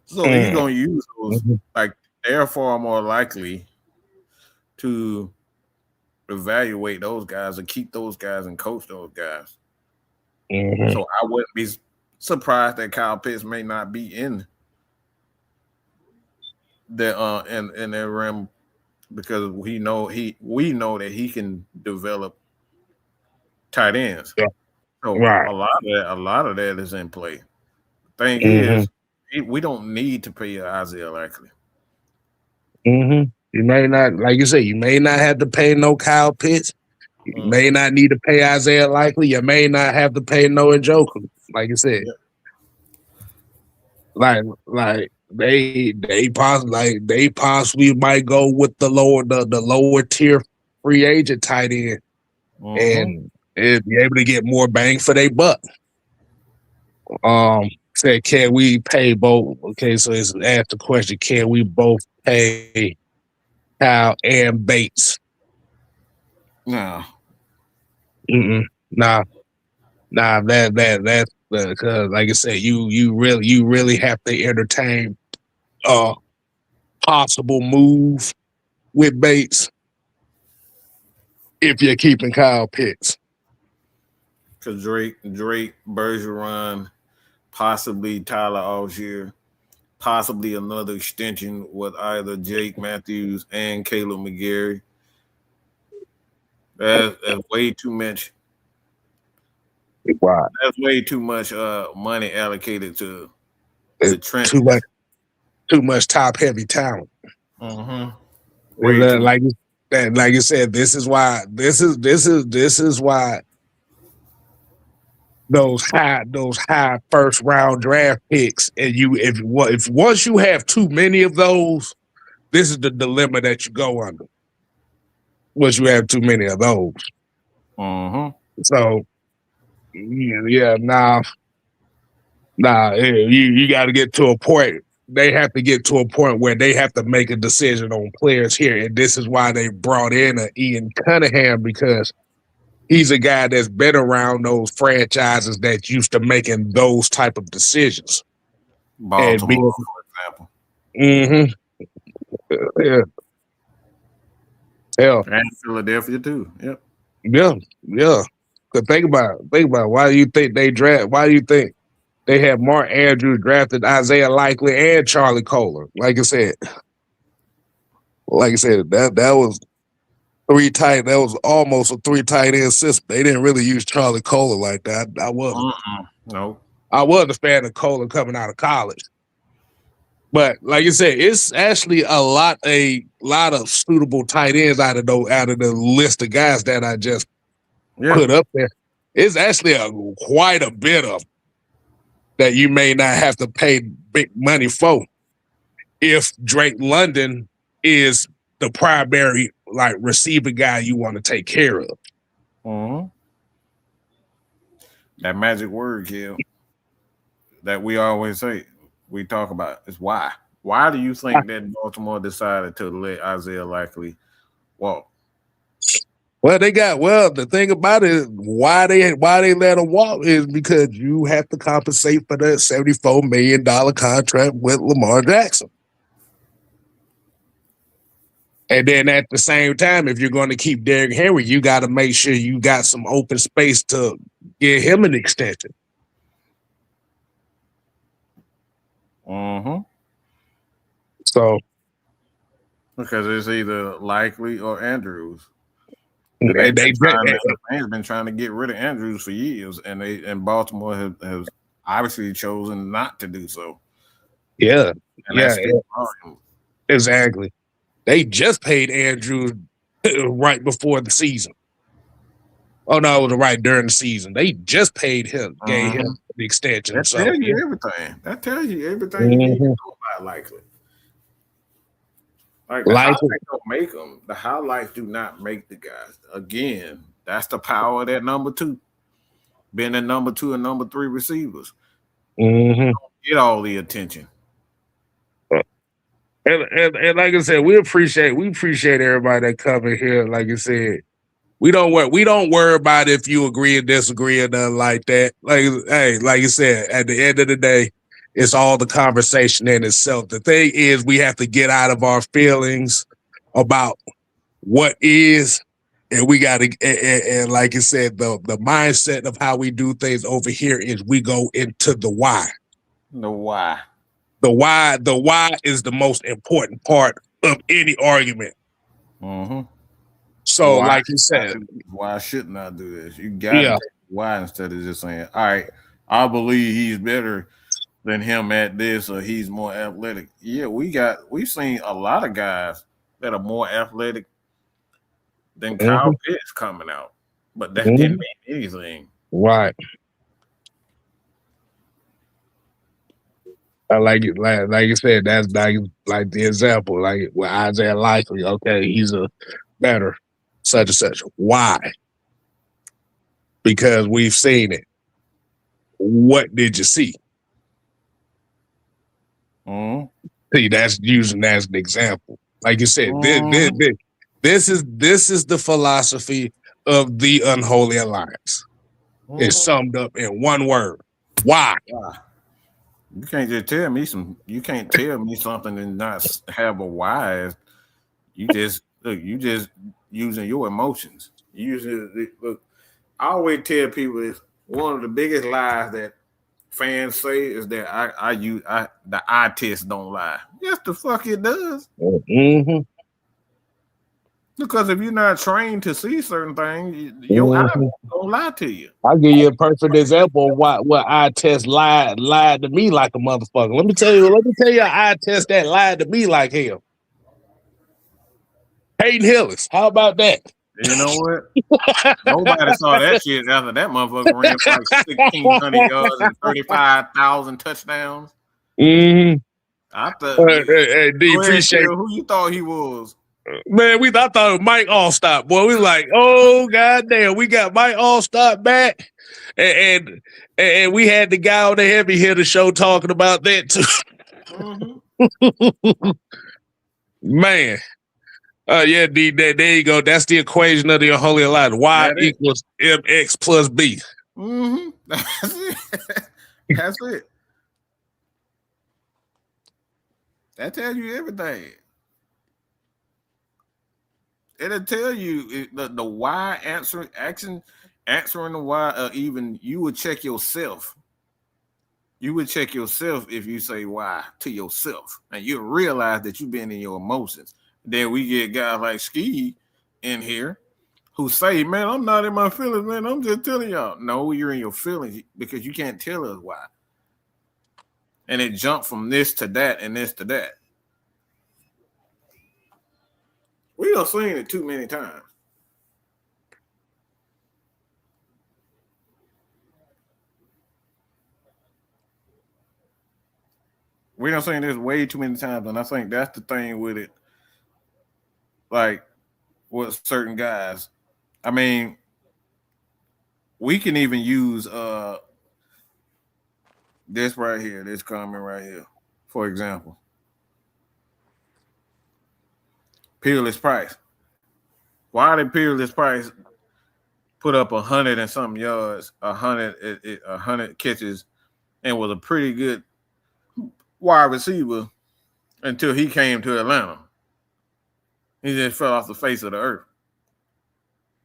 So he's going to use those. Like, they're far more likely to evaluate those guys and keep those guys and coach those guys. Mm-hmm. So I wouldn't be surprised that Kyle Pitts may not be in the in their realm because we know that he can develop tight ends. Yeah. So Right. a lot of that is in play. Thing Mm-hmm. is, we don't need to pay Isaiah Likely. Mm-hmm. You may not, like you said, you may not have to pay no Kyle Pitts. You may not need to pay Isaiah Likely. You may not have to pay no Njoku, like you said. Yeah. Like they possibly might go with the lower tier free agent tight end and be able to get more bang for their buck. Said, can we pay both? Okay, so it's asked the question: can we both pay Kyle and Bates? No. Nah. That's because, like I said, you really have to entertain possible move with Bates if you're keeping Kyle Pitts. Because Drake, Bergeron, possibly Tyler Algier, possibly another extension with either Jake Matthews and Caleb McGarry. That's way too much. Wow. That's way too much money allocated to the trend. Too much top heavy talent. Way like you said, this is why those high first round draft picks, and if once you have too many of those, this is the dilemma that you go under. Once you have too many of those, so you got to get to a point. They have to get to a point where they have to make a decision on players here, and this is why they brought in Ian Cunningham, because he's a guy that's been around those franchises that used to making those type of decisions. Baltimore, for example. Yeah. And Philadelphia too. Yep. Yeah. But think about it. Why do you think they have Mark Andrews drafted Isaiah Likely and Charlie Kohler? Like I said, that was that was almost a 3 tight end system. They didn't really use Charlie Kohler like that. I wasn't. No. I was a fan of Kohler coming out of college. But like you said, it's actually a lot of suitable tight ends out of the list of guys that I just put up there. It's actually quite a bit of that you may not have to pay big money for if Drake London is the primary receiver guy you want to take care of. That magic word, Gil, that we always say, we talk about is why. Why do you think that Baltimore decided to let Isaiah Likely walk? Well, the thing about it is why they let him walk is because you have to compensate for that $74 million contract with Lamar Jackson. And then at the same time, if you're going to keep Derrick Henry, you got to make sure you got some open space to give him an extension. So, because it's either Likely or Andrews. They've been trying to get rid of Andrews for years, and Baltimore has obviously chosen not to do so. Yeah, exactly. They just paid Andrews right before the season. Oh no, it was right during the season. They just paid him, gave him the extension. That tells you everything. That tells you everything you need to know about Likely. Like the highlights don't make them. The highlights do not make the guys. Again, that's the power of that number 2. Being the number 2 and number 3 receivers. Don't get all the attention. And like I said, we appreciate everybody that come in here. Like I said, we don't worry about if you agree or disagree or nothing like that. Like you said, at the end of the day, it's all the conversation in itself. The thing is, we have to get out of our feelings about what is, and we got to, and like I said, the mindset of how we do things over here is we go into the why. The why. The why is the most important part of any argument. Mm-hmm. So, like you said, why shouldn't I do this? You got to take why instead of just saying, all right, I believe he's better than him at this, or he's more athletic. Yeah, we've seen a lot of guys that are more athletic than Kyle Pitts coming out, but that didn't mean anything. Right. Like you said, that's like the example, like with Isaiah Likely. Okay, he's a better such and such. Why? Because we've seen it. What did you see? See, that's using that as an example. Like you said, this is the philosophy of the unholy alliance. It's summed up in one word. Why? You can't just tell me you can't tell me something and not have a why. You just using your emotions. Look, I always tell people it's one of the biggest lies that fans say is that the eye test don't lie. Yes, the fuck it does. Mm-hmm. Because if you're not trained to see certain things, your eye don't lie to you. I'll give you a perfect example of what eye test lied to me like a motherfucker. Let me tell you an eye test that lied to me like him. Hayden Hillis. How about that? You know what? Nobody saw that shit after that motherfucker ran for like 1,600 yards and 35,000 touchdowns. Mm-hmm. I thought, D, appreciate who you thought he was. Man, I thought it was Mike Allstott. Boy, we like, oh goddamn, we got Mike Allstott back, and we had the guy on the heavy hitter show talking about that too. Man, yeah, D, there you go. That's the equation of the unholy alliance. Y equals MX plus B. Mm-hmm. That's it. That's it. That tells you everything. It'll tell you the why answering the why. Even you would check yourself. You would check yourself if you say why to yourself, and you'll realize that you've been in your emotions. Then we get guys like Ski in here who say, "Man, I'm not in my feelings, man. I'm just telling y'all." No, you're in your feelings because you can't tell us why. And it jumped from this to that and this to that. We done seen it too many times. We done seen this way too many times, and I think that's the thing with it. Like with certain guys, I mean, we can even use this right here, this comment right here, for example. Peerless Price. Why did Peerless Price put up 100 and something yards, 100 catches, and was a pretty good wide receiver until he came to Atlanta? He just fell off the face of the earth.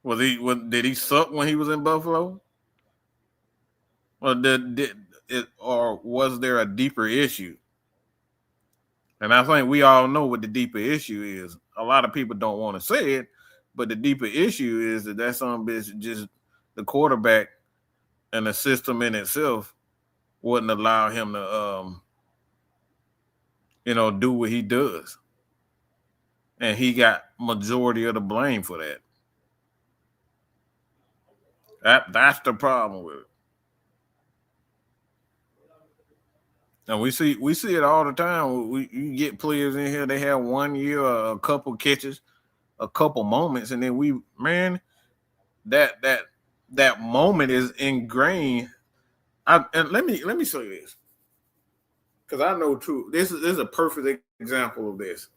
Did he suck when he was in Buffalo? Or was there a deeper issue? And I think we all know what the deeper issue is. A lot of people don't want to say it, but the deeper issue is that some bitch just the quarterback and the system in itself wouldn't allow him to, do what he does. And he got majority of the blame for that. That's the problem with it. And we see it all the time. You get players in here, they have 1 year, a couple catches, a couple moments, and then that moment is ingrained. And let me say this, because I know too. This is a perfect example of this.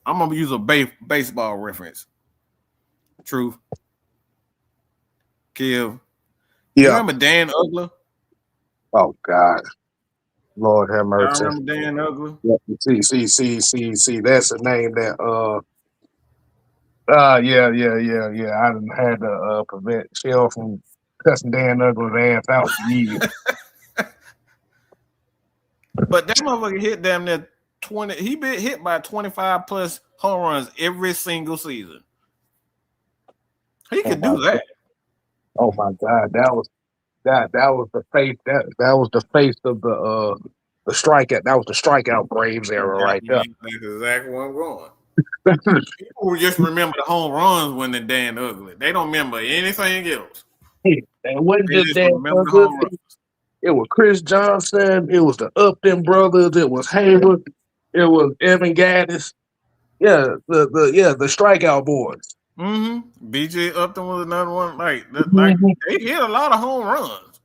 I'm gonna use a baseball reference. Truth, Kev. Yeah. You remember Dan Ugler? Oh God, Lord have mercy. I remember Dan Ugler. See, that's a name that Yeah. I done had to prevent Shell from cussing Dan Ugly's ass out for years. But that motherfucker hit damn near 20. He been hit by 25 plus home runs every single season. He could do that. Oh my God, that was the face that was the face of the strikeout. That was the strikeout Braves era right there. That's exactly where I'm going. People just remember the home runs when they're Dan Ugly. They don't remember anything else. It wasn't They just just Dan remember the Ugly. home runs. It was Chris Johnson. It was the Upton brothers. It was Hayward. It was Evan Gaddis. Yeah, the strikeout boys. Mm-hmm. BJ Upton was another one. Like Mhm. they hit a lot of home runs.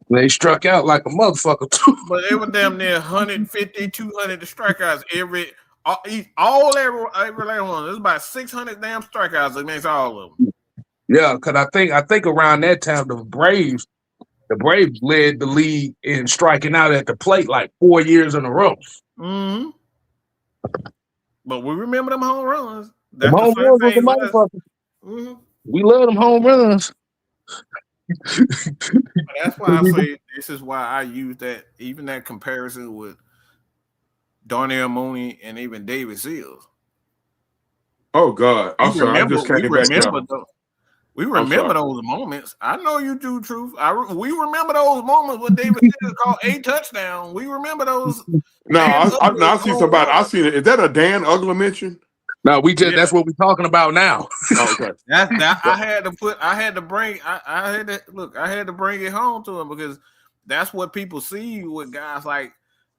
They struck out like a motherfucker too. But they were damn near 150, 200 strikeouts every every last one. There's about 600 damn strikeouts against all of them. Yeah, because I think around that time the Braves led the league in striking out at the plate like 4 years in a row. Mm-hmm. But we remember them home runs. Them home runs was the motherfucker. Mm-hmm. We love them home runs. That's why I say this is why I use that, even that comparison with Darnell Mooney and even David Seals. Oh God, I'm sorry. I just came back down. We remember those moments. I know you do, Truth. We remember those moments when David Seals called a touchdown. We remember those. No, I see somebody. I see it. Is that a Dan Ugly mention? No, that's what we're talking about now. Oh, okay. I had to bring it home to him because that's what people see with guys like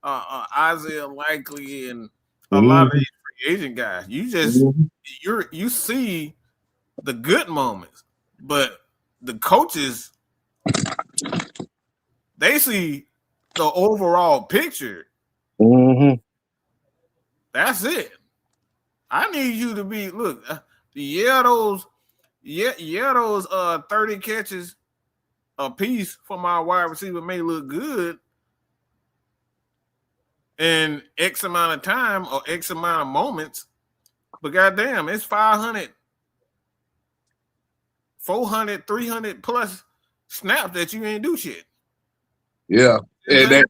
Isaiah Likely and a lot of these free agent guys. You see the good moments, but the coaches, they see the overall picture. Mm-hmm. That's it. I need you to be those 30 catches a piece for my wide receiver may look good in X amount of time or X amount of moments, but goddamn, it's 500, 400, 300 plus snaps that you ain't do shit. Yeah, and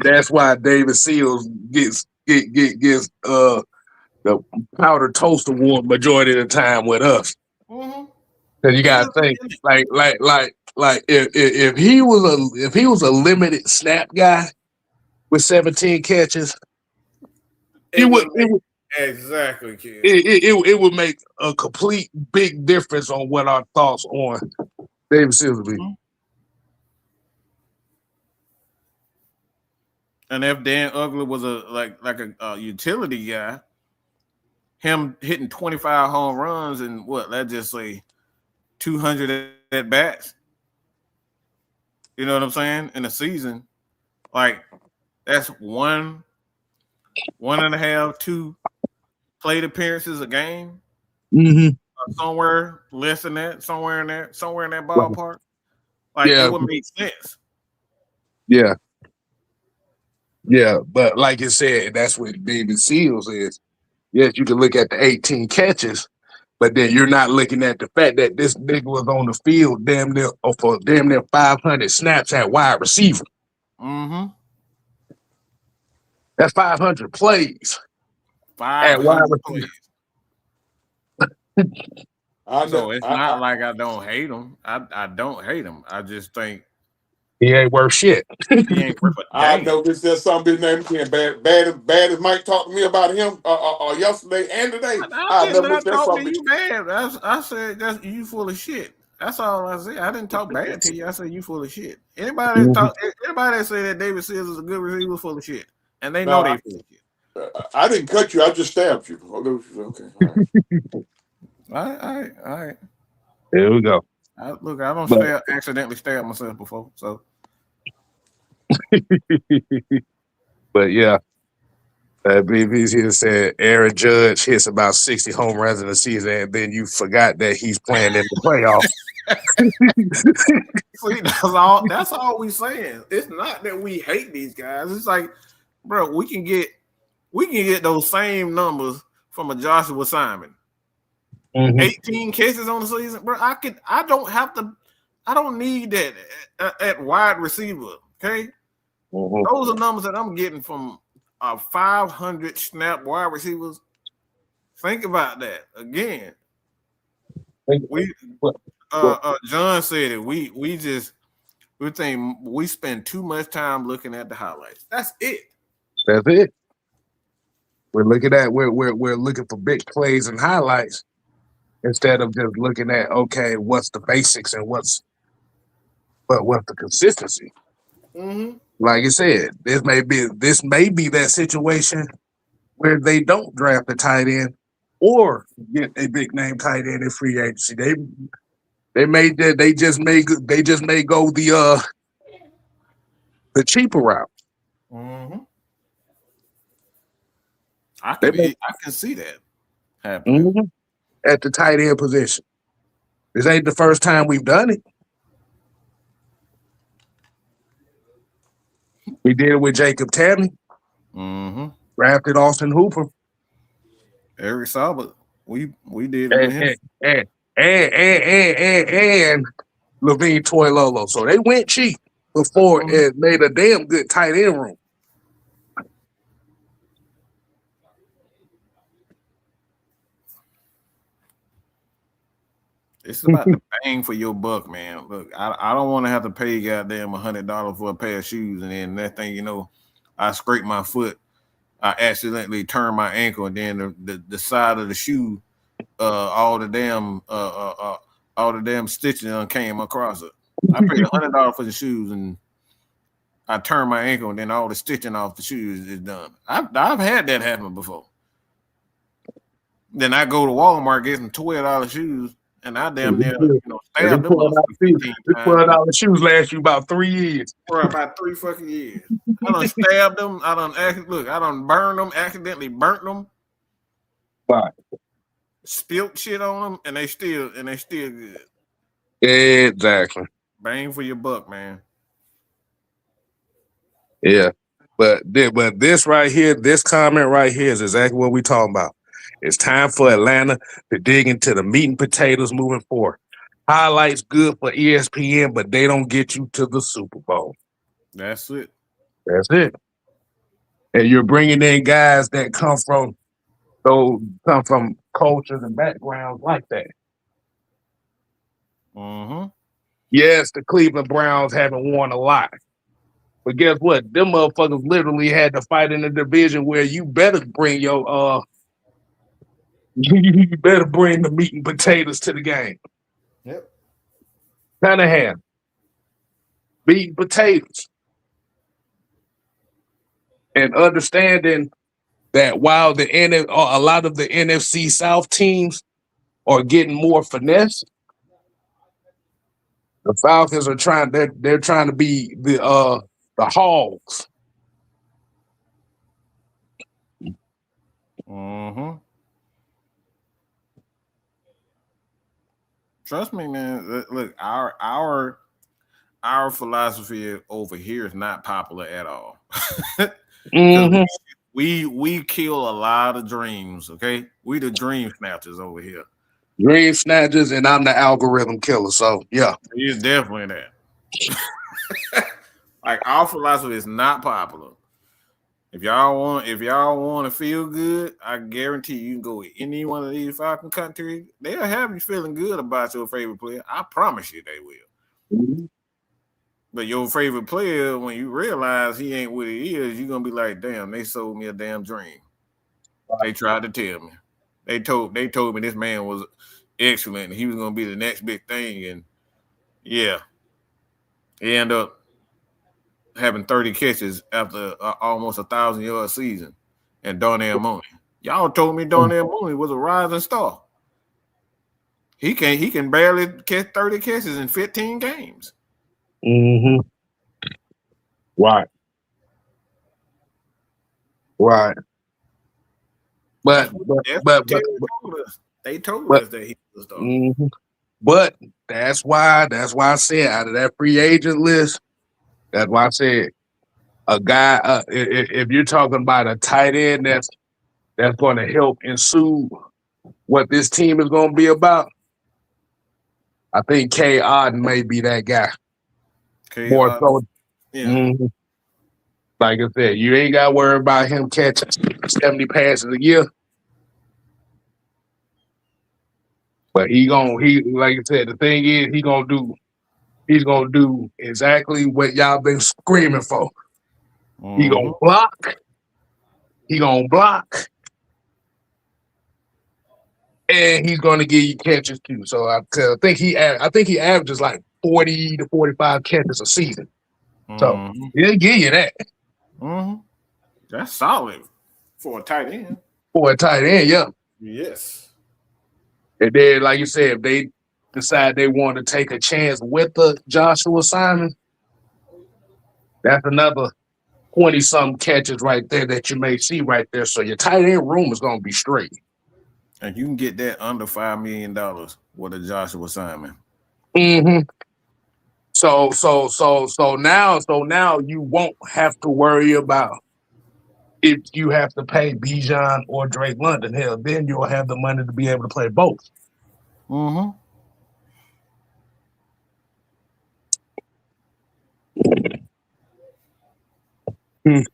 that's why David Seals gets the powder toast award majority of the time with us. Mm-hmm. Cause you gotta think like if he was a limited snap guy with 17 catches, it would make a complete big difference on what our thoughts on David Seals would be. Mm-hmm. And if Dan Ugly was a utility guy, him hitting 25 home runs and let's just say 200 at bats. You know what I'm saying? In a season, like that's 1.5, 2 plate appearances a game. Mm-hmm. Somewhere less than that, somewhere in that ballpark. Like it would make sense. Yeah. Yeah, but like you said, that's what David Seals is. Yes, you can look at the 18 catches, but then you're not looking at the fact that this nigga was on the field damn near 500 snaps at wide receiver. Mm-hmm. That's 500 plays. 500 plays. So it's not like I don't hate him. I don't hate him. I just think he ain't worth shit. He ain't worth a I know there's some big name again. Bad as Mike talked to me about him yesterday and today. I did not talk to you bad. I said that's you full of shit. That's all I said. I didn't talk bad to you. I said you full of shit. Anybody that say that David Seals is a good receiver full of shit, and they know they full of shit. I didn't cut you. I just stabbed you. Okay. All right. There we go. I don't accidentally stab myself before, so. But yeah, BB's here said Aaron Judge hits about 60 home runs in the season, and then you forgot that he's playing in the playoffs. See, that's all we saying. It's not that we hate these guys. It's like, bro, we can get those same numbers from a Joshua Simon. Mhm. 18 catches on the season, bro. I don't need that at wide receiver. Okay, Mhm. those are numbers that I'm getting from 500 snap wide receivers. Think about that again. We What- what- John said it. We think we spend too much time looking at the highlights. That's it. That's it. We're looking at we're looking for big plays and highlights instead of just looking at okay, what's the basics and what's the consistency. Mm-hmm. Like you said, this may be that situation where they don't draft a tight end or get a big name tight end in free agency. They just may go the cheaper route. Mm-hmm. They may, I can see that happening. Mhm. At the tight end position. This ain't the first time we've done it. We did it with Jacob Tammy, Mm-hmm. drafted Austin Hooper, Eric Sauber, we did it with and him. and Levine Toilolo. So they went cheap before it made a damn good tight end room. It's about the bang for your buck, man. Look, I don't want to have to pay goddamn $100 for a pair of shoes, and then that thing, I scrape my foot, I accidentally turn my ankle, and then the side of the shoe, all the damn stitching came across it. I paid $100 for the shoes, and I turn my ankle, and then all the stitching off the shoes is done. I've had that happen before. Then I go to Walmart, get some $12 shoes. And I damn near, stabbed them up $12 shoes last you about 3 years. For about 3 fucking years. I done stabbed them. I done burned them, accidentally burnt them. Right. Spilt shit on them, and they still good. Exactly. Bang for your buck, man. Yeah. But this right here, this comment right here is exactly what we're talking about. It's time for Atlanta to dig into the meat and potatoes moving forward. Highlights good for ESPN, but they don't get you to the Super Bowl. That's it. That's it. And you're bringing in guys that come from cultures and backgrounds like that. Mm-hmm. Yes, the Cleveland Browns haven't won a lot. But guess what? Them motherfuckers literally had to fight in a division where you better bring your you better bring the meat and potatoes to the game. Yep. Kind of have meat and potatoes. And understanding that while a lot of the NFC South teams are getting more finesse, the Falcons are they're trying to be the Hogs. Mm-hmm. Trust me, man. Look, our philosophy over here is not popular at all. Mm-hmm. We kill a lot of dreams. Okay, we the dream snatchers over here. Dream snatchers, and I'm the algorithm killer. So yeah, He's definitely that. Like our philosophy is not popular. If y'all want to feel good, I guarantee you can go to any one of these Falcon countries. They'll have you feeling good about your favorite player. I promise you they will. Mm-hmm. But your favorite player, when you realize he ain't what he is, you're gonna be like, damn, they sold me a damn dream. They tried to tell me. They told me this man was excellent and he was gonna be the next big thing. And yeah, he ended up having 30 catches after almost 1,000-yard season. And Darnell Mooney. Y'all told me Darnell Mooney was a rising star. He can barely catch 30 catches in 15 games. Mm-hmm. Right. But they told us that he was a star. Mm-hmm. But that's why I said out of that free agent list, that's why I said a guy. If you're talking about a tight end that's going to help ensue what this team is going to be about, I think K. Oden may be that guy. More so. Yeah. Mm-hmm. Like I said, you ain't got to worry about him catching 70 passes a year. But like I said, the thing is, he's gonna do exactly what y'all been screaming for. Mm-hmm. He gonna block, and he's gonna give you catches too. So I think he averages like 40 to 45 catches a season. So he'll give you that. Mm-hmm. That's solid for a tight end. For a tight end, yeah. Yes. And then, like you said, if they decide they want to take a chance with the Joshua Simon, that's another 20-something catches right there that you may see right there. So your tight end room is going to be straight. And you can get that under $5 million with a Joshua Simon. Mm-hmm. So now you won't have to worry about if you have to pay Bijan or Drake London. Hell, then you'll have the money to be able to play both. Mm-hmm. That's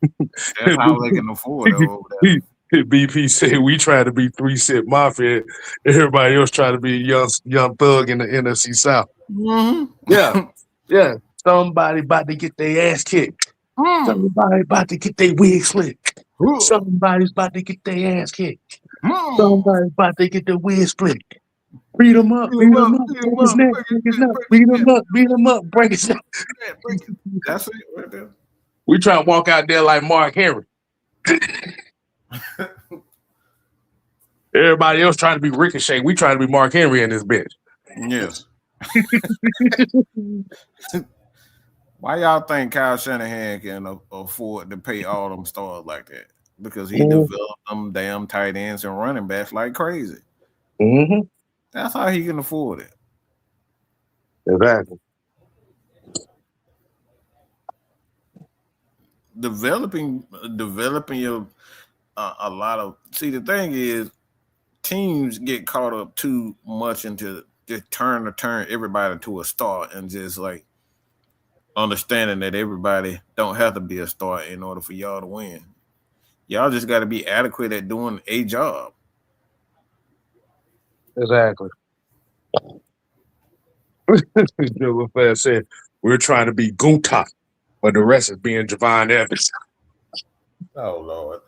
how they can afford it over there. BP said we try to be 3-cent mafia. Everybody else try to be young thug in the NFC South. Mm-hmm. Yeah. Somebody about to get their ass kicked. Somebody about to get their wig split. Somebody's about to get their ass kicked. Somebody's about to get their wig split. Beat him up, break his neck, beat him up, break his neck. That's it right there. We try to walk out there like Mark Henry. Everybody else trying to be Ricochet. We trying to be Mark Henry in this bitch. Yes. Why y'all think Kyle Shanahan can afford to pay all them stars like that? Because he developed them damn tight ends and running backs like crazy. Mm-hmm. That's how he can afford it. Exactly. Developing your a lot of the thing is teams get caught up too much into just turn everybody to a star and just like understanding that everybody don't have to be a star in order for y'all to win. Y'all just got to be adequate at doing a job. Exactly. Joe Fast said we're trying to be Gunta, but the rest is being Javon Evans. Oh Lord.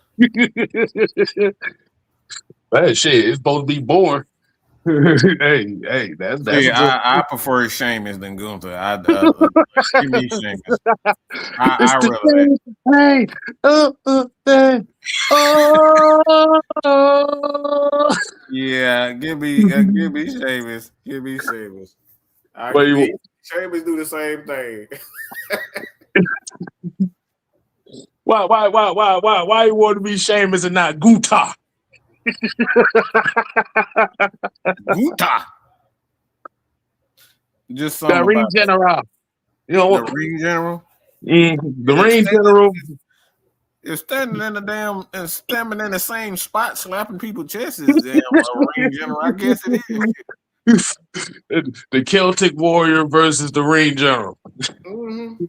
That shit is supposed to be born. hey, that's See, I prefer Sheamus than Gunther. Give me Sheamus. I really that. Yeah, give me Sheamus. Give me Sheamus. Sheamus do the same thing. Why you want to be Sheamus and not Guta? Guta. Just the ring general. You know the ring general. The ring general. You're standing in the damn and standing in the same spot, slapping people's chests. Damn, a ring general. I guess it is. The Celtic Warrior versus the ring general. Mm-hmm.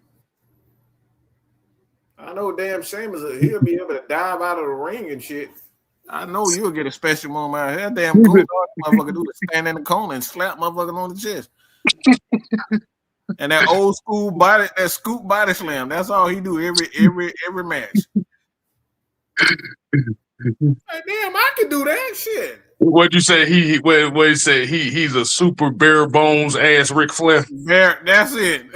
I know damn Sheamus, he'll be able to dive out of the ring and shit. I know you'll get a special moment out here. Damn cool motherfucker do is stand in the corner and slap motherfuckers on the chest. And that old school body, that scoop body slam, that's all he do every match. Like, damn, I can do that shit. What'd you say? What he said? He's a super bare bones ass Ric Flair. That's it.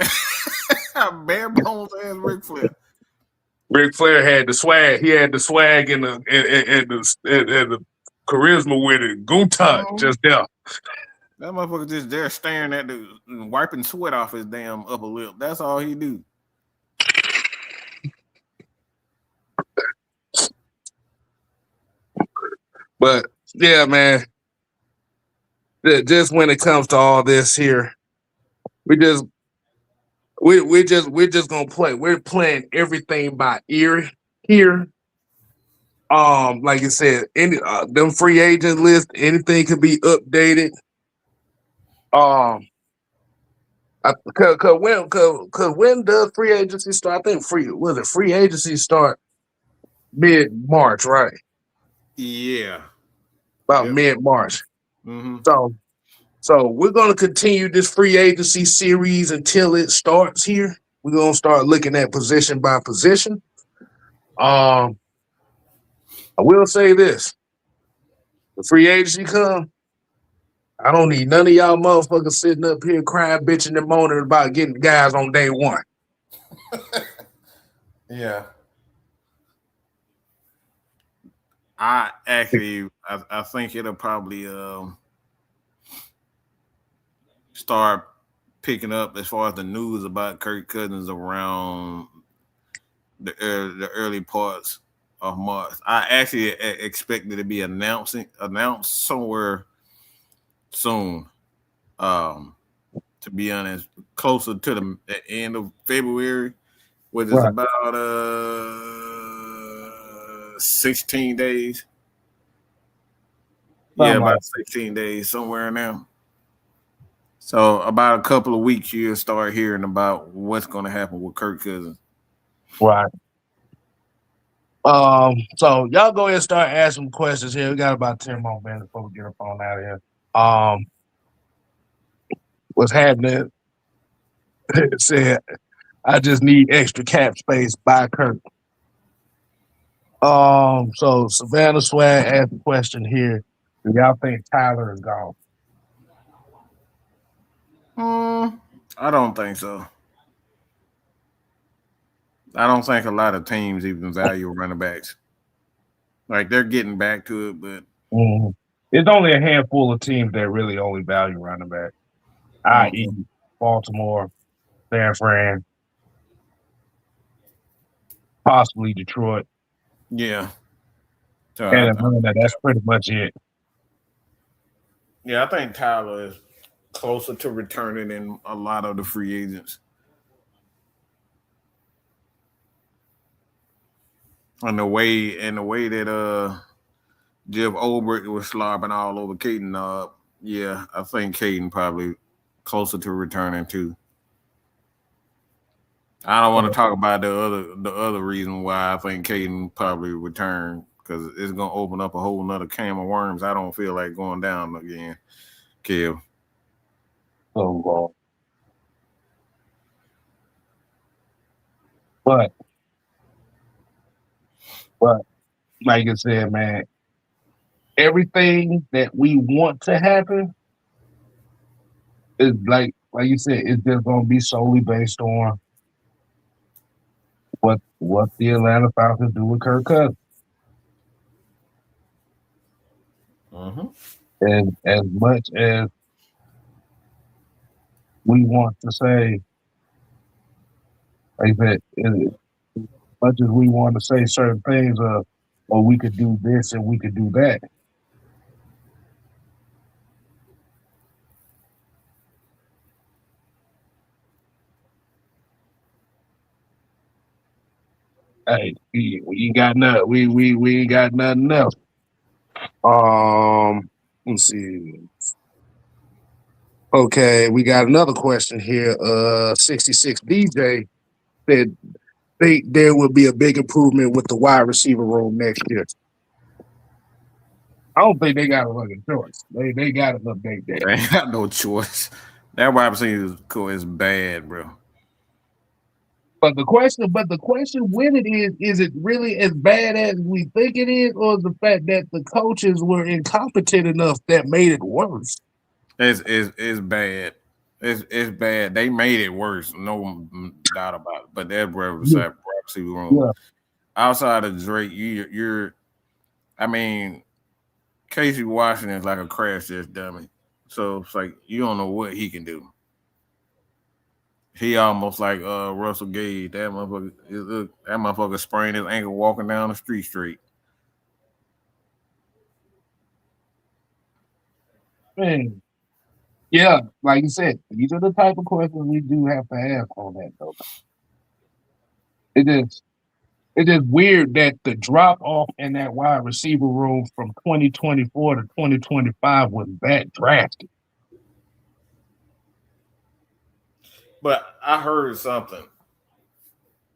Bare bones ass Ric Flair. Ric Flair had the swag. He had the swag and the charisma with it. Gunta just there. That motherfucker just there staring at the wiping sweat off his damn upper lip. That's all he do. But yeah, man. Just when it comes to all this here, we're just gonna play. We're playing everything by ear here. Like I said, any them free agent list, anything could be updated. Cause when does free agency start? I think free agency start mid March, right? Yeah. About Yep. mid March. Mm-hmm. So we're gonna continue this free agency series until it starts here. We're gonna start looking at position by position. I will say this: the free agency come. I don't need none of y'all motherfuckers sitting up here crying, bitching, and moaning about getting guys on day one. Yeah. I think it'll probably start picking up as far as the news about Kirk Cousins around the early parts of March. I actually expect it to be announced somewhere soon. Um, to be honest, closer to the end of February, which is Right. about 16 days. Yeah, Something like about 16 days somewhere now. So about a couple of weeks, you'll start hearing about what's going to happen with Kirk Cousins. right. So y'all go ahead and start asking questions here. We got about 10 more minutes before we get up on out of here. What's happening? It said, I just need extra cap space by Kirk. So Savannah Swag asked a question here. Do y'all think Tyler is gone? I don't think so. I don't think a lot of teams even value running backs. Like they're getting back to it, but Mm-hmm. It's only a handful of teams that really only value running back, i.e., okay. Baltimore, San Fran, possibly Detroit, Yeah. So and Atlanta. That's pretty much it. I think Tyler is closer to returning than a lot of the free agents. And the way that Jeff Olbert was slobbing all over Caden, yeah, I think Caden probably closer to returning too. I don't want to talk about the other reason why I think Caden probably returned because it's gonna open up a whole nother can of worms. I don't feel like going down again, Kev. So, but but like I said, man, everything that we want to happen is like you said, it's just gonna be solely based on what the Atlanta Falcons do with Kirk Cousins. Mm-hmm. And as much as we want to say, like I said, as much as we want to say certain things, or we could do this and we could do that. Hey, we ain't got nothing. We ain't got nothing else. Let's see. Okay, we got another question here. 66 DJ said there will be a big improvement with the wide receiver room next year. I don't think they got a fucking choice. They got to update that. They ain't got no choice. That wide receiver core is bad, bro. But the question when it is it really as bad as we think it is, or the fact that the coaches were incompetent enough that made it worse? It's bad. It's bad. They made it worse, no doubt about it. But that Yeah, receiver room yeah. outside of Drake, you're. I mean, Casey Washington is like a crash test dummy. So it's like you don't know what he can do. He almost like Russell Gage. That motherfucker sprained his ankle walking down the street straight. Man. Yeah, like you said, these are the type of questions we do have to ask on that though. It is It's just weird that the drop off in that wide receiver room from 2024 to 2025 was that drastic. But I heard something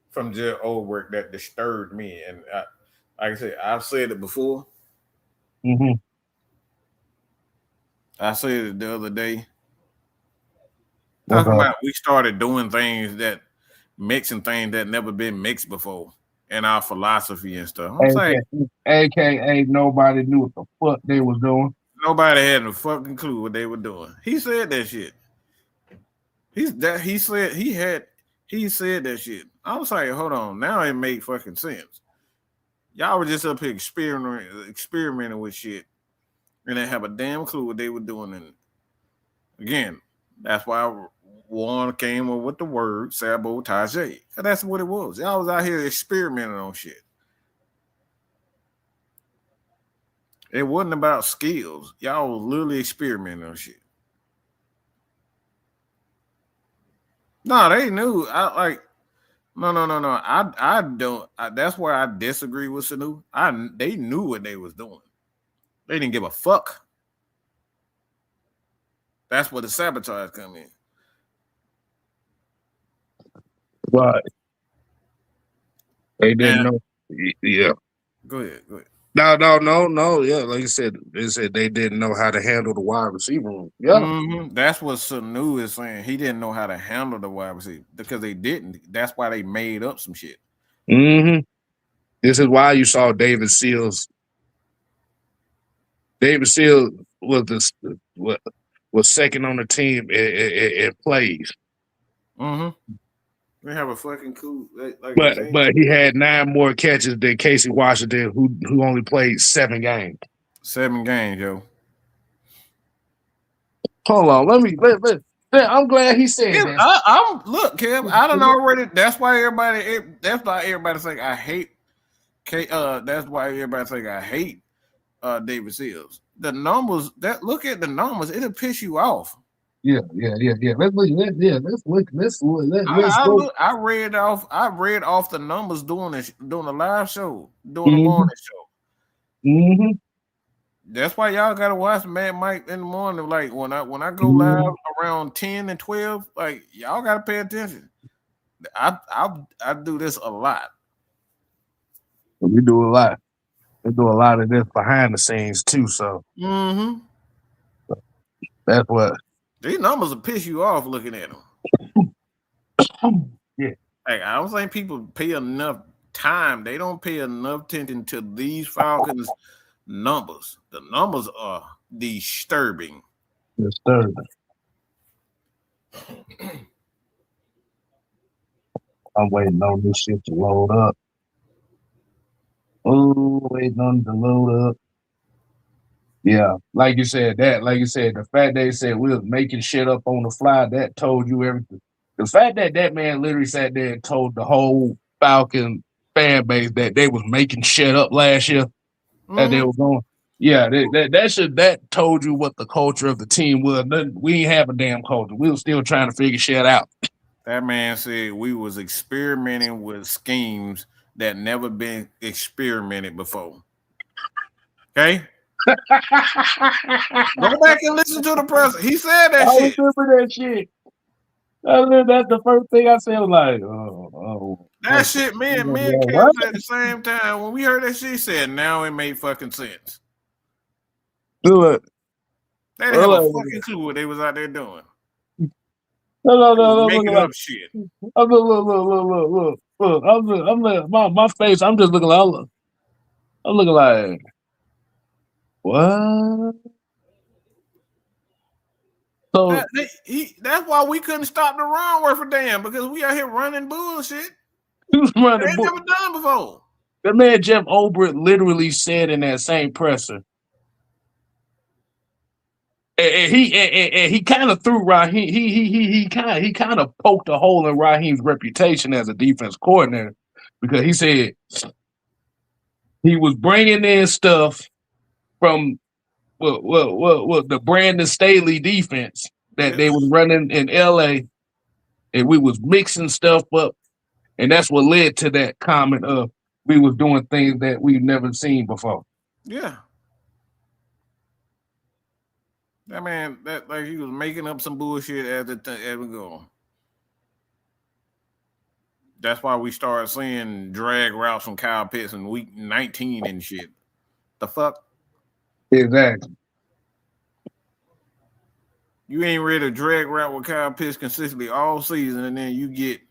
from Jed Oldwork that disturbed me, and like I said, I've said it before. Mm-hmm. I said it the other day. Talking about we started doing things that mixing things that never been mixed before in our philosophy and stuff. I'm saying, AKA nobody knew what the fuck they was doing. Nobody had a fucking clue what they were doing. He said that shit. He said that shit. I was like, hold on, now it made fucking sense. Y'all were just up here experimenting with shit and they have a damn clue what they were doing. And again, that's why Warren came up with the word sabotage. That's what it was. Y'all was out here experimenting on shit. It wasn't about skills. Y'all was literally experimenting on shit. No, they knew. No. I don't. That's where I disagree with Sanu. They knew what they was doing. They didn't give a fuck. That's where the sabotage come in. Right. They didn't know. Yeah. Go ahead. No. Yeah, like you said, they said they didn't know how to handle the wide receiver room. Yeah. Mm-hmm. That's what Sanu is saying. He didn't know how to handle the wide receiver because they didn't. That's why they made up some shit. Mm-hmm. This is why you saw David Seals. David Seals was second on the team in plays. Mm-hmm. They have a fucking cool. But he had 9 more catches than Casey Washington, who only played 7 games. 7 games, yo. Hold on, let I'm glad he said that. Look, Kev. I don't already. That's why everybody think I hate. That's why everybody think I hate David Seals. The numbers. Look at the numbers. It'll piss you off. Yeah. Let's look. I read off the numbers doing the live show, doing the morning show. Mm-hmm. That's why y'all gotta watch Mad Mike in the morning. Like when I go live around 10 and 12, like y'all gotta pay attention. I do this a lot. We do a lot. We do a lot of this behind the scenes too. So that's what. These numbers will piss you off looking at them. Yeah. Like, I don't think people pay enough time. They don't pay enough attention to these Falcons numbers. The numbers are disturbing. I'm waiting on this shit to load up. Oh, waiting on it to load up. Yeah, like you said, the fact they said we was making shit up on the fly, that told you everything. The fact that man literally sat there and told the whole Falcon fan base that they was making shit up last year, that they were going. Yeah, that told you what the culture of the team was. We ain't have a damn culture. We were still trying to figure shit out. That man said we was experimenting with schemes that never been experimented before. Okay? Go back and listen to the press. He said that shit. I remember that shit. That's the first thing I said. I was like, oh. That shit, me and Kev at the same time. When we heard that shit, he said, now it made fucking sense. Do it. They didn't have a fucking clue what they was out there doing. No. Making up shit. Look. My face, I'm just looking like, I'm looking like, what? So that's why we couldn't stop the run worth a damn, because we out here running bullshit. He was running they never done before. That man Jeff Obert literally said in that same presser, and he kind of threw Raheem. He kind of poked a hole in Raheem's reputation as a defense coordinator, because he said he was bringing in stuff from the Brandon Staley defense that they was running in LA, and we was mixing stuff up, and that's what led to that comment of we was doing things that we've never seen before. Yeah. That man, that like he was making up some bullshit as we go. That's why we started seeing drag routes from Kyle Pitts in week 19 and shit. The fuck? Exactly. You ain't ready to drag route with Kyle Pitts consistently all season, and then you get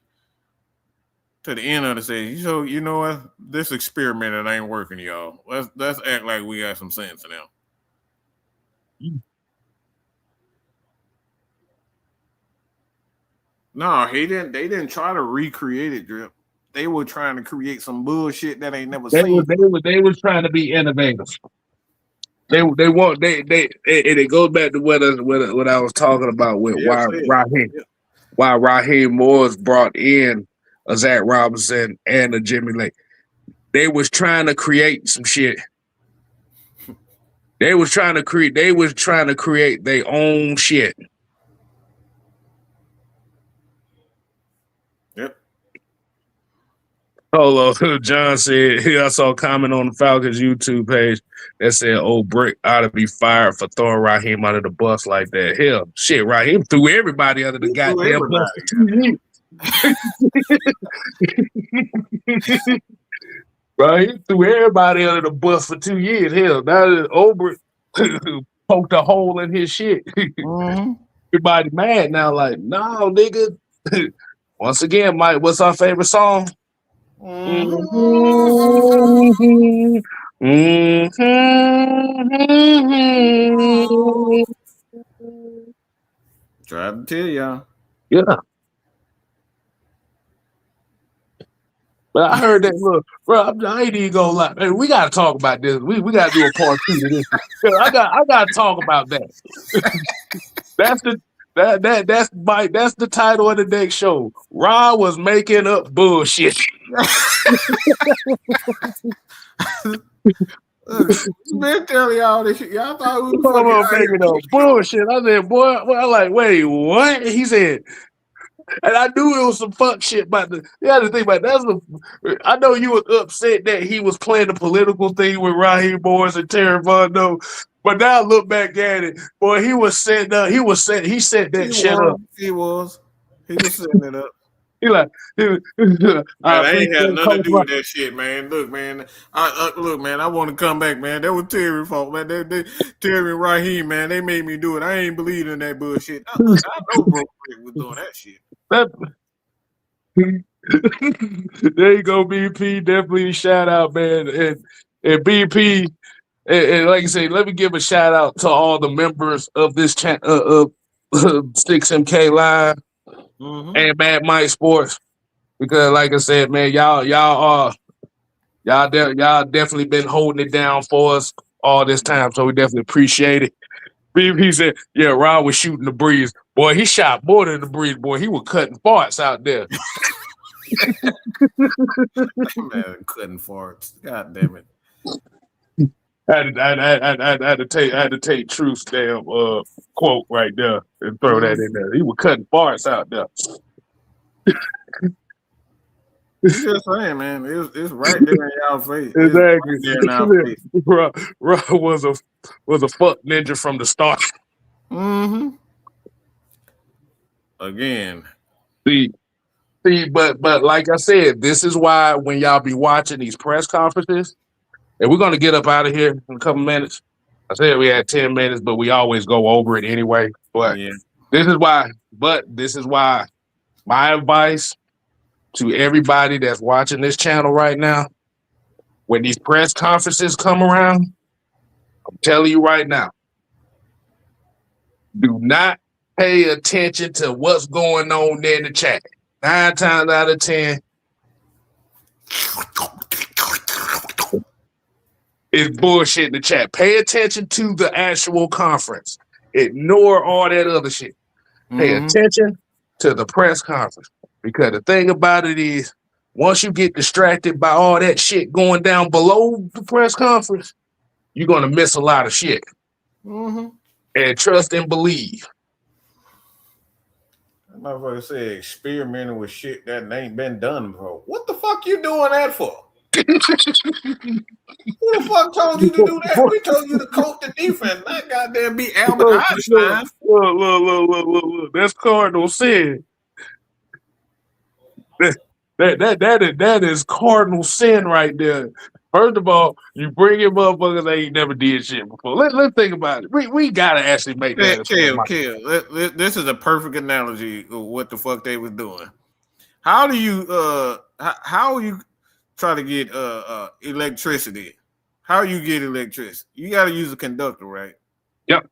to the end of the season. So you know what? This experiment ain't working, y'all. Let's act like we got some sense now. No, he didn't. They didn't try to recreate it, Drip. They were trying to create some bullshit that ain't never seen. They was trying to be innovative. It goes back to what I was talking about with why Raheem Morris brought in a Zach Robinson and a Jimmy Lake. They was trying to create some shit. They was trying to create their own shit. Yep. Hello, John said, I saw a comment on the Falcons YouTube page that said, "Oh, Brick ought to be fired for throwing Raheem under the bus like that." Hell, shit, Raheem threw everybody under the goddamn bus for 2 years. Right? He threw everybody under the bus for 2 years. Hell, now Brick poked a hole in his shit. Mm-hmm. Everybody mad now, like, no, nigga. Once again, Mike, what's our favorite song? Mm-hmm. Mm-hmm. Try to tell y'all. Yeah. But I heard that, look, bro, I ain't even gonna lie. Man, we gotta talk about this. We gotta do a part 2 to this. I gotta talk about that. That's the title of the next show. Ra was making up bullshit. Been telling y'all this shit. Y'all thought we was making up bullshit. I said, boy, I'm like, wait, what? He said, and I knew it was some fuck shit about the. You had to think about that. I know you was upset that he was playing the political thing with Raheem Morris and Terry Vondo. But now I look back at it, boy, he was setting up. He set that shit up. He was setting it up. He like, man, I ain't had nothing to do with that shit, man. Look, man, I want to come back, man. That was Terry's fault, man. Terry and Raheem, man, they made me do it. I ain't believing in that bullshit. I know Broke was doing that shit. There you go, BP. Definitely shout out, man, and BP. And like I say, let me give a shout out to all the members of this channel, 6MK Live and Bad Mike Sports, because like I said, man, y'all definitely been holding it down for us all this time, so we definitely appreciate it. BP said, "Yeah, Rob was shooting the breeze, boy. He shot more than the breeze, boy. He was cutting farts out there." Man, cutting farts. God damn it. I had to take Truth's damn quote right there and throw that in there. He was cutting farts out there. It's just saying, man. It's right there in y'all face. Exactly. Right Rob was a fuck ninja from the start. Mm-hmm. Again. See, but like I said, this is why when y'all be watching these press conferences. And we're going to get up out of here in a couple minutes. I said we had 10 minutes, but we always go over it anyway. But this is why my advice to everybody that's watching this channel right now, when these press conferences come around, I'm telling you right now, do not pay attention to what's going on there in the chat. 9 times out of 10, it's bullshit in the chat. Pay attention to the actual conference. Ignore all that other shit. Pay attention to the press conference. Because the thing about it is, once you get distracted by all that shit going down below the press conference, you're going to miss a lot of shit. And trust and believe. That motherfucker said experimenting with shit that ain't been done before. What the fuck you doing that for? Who the fuck told you to do that? We told you to coach the defense, not goddamn be Albert Einstein. Look. That's cardinal sin. That is cardinal sin right there. First of all, you bring in motherfuckers that ain't never did shit before. Let's think about it. We gotta actually make that. Kill. This is a perfect analogy of what the fuck they was doing. How do you how you try to get electricity? How you get electricity? You got to use a conductor, right? Yep.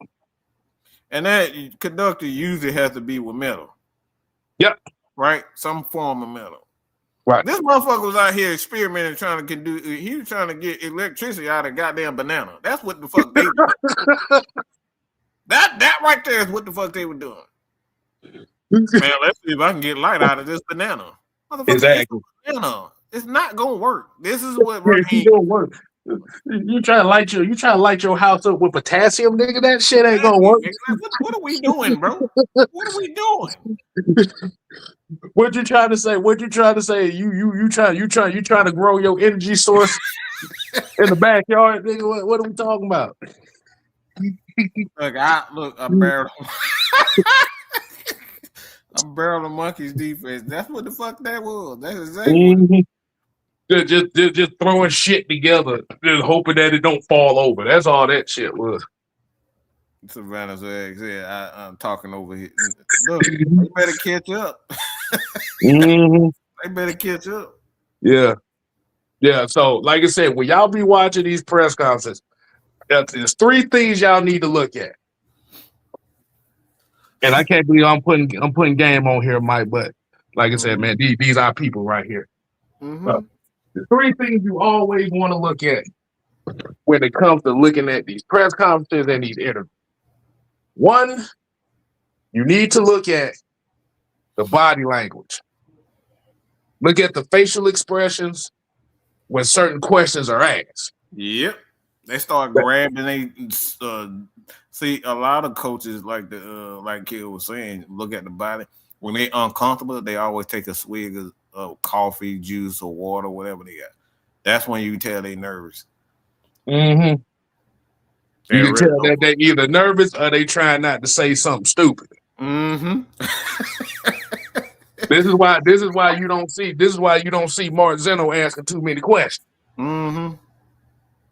And that conductor usually has to be with metal. Yep. Right? Some form of metal. Right. This motherfucker was out here experimenting, he was trying to get electricity out of goddamn banana. That's what the fuck they were. That right there is what the fuck they were doing. Man, let's see if I can get light out of this banana. Exactly. Banana. It's not gonna work. This is what Raheem gonna work. You try to light your house up with potassium, nigga. That shit ain't gonna work. What are we doing, bro? What are we doing? What you trying to say? What you trying to say? You trying to grow your energy source in the backyard, nigga? What are we talking about? I barreled I barreled the Monkeys defense. That's what the fuck that was. That's exactly just throwing shit together, just hoping that it don't fall over. That's all that shit was. Savannah's eggs. Yeah, I'm talking over here. Look, they better catch up. They better catch up. Yeah. So, like I said, when y'all be watching these press conferences, there's three things y'all need to look at. And I can't believe I'm putting game on here, Mike. But like I said, man, these are people right here. The three things you always want to look at when it comes to looking at these press conferences and these interviews. One, you need to look at the body language. Look at the facial expressions when certain questions are asked. Yep. They start grabbing. See, a lot of coaches, like Kill was saying, look at the body. When they uncomfortable, they always take a swig of coffee, juice, or water, whatever they got. That's when you can tell they nervous. Mm-hmm. You can tell that they're either nervous or they trying not to say something stupid. Mm-hmm. This is why you don't see Mark Zeno asking too many questions. Mm-hmm.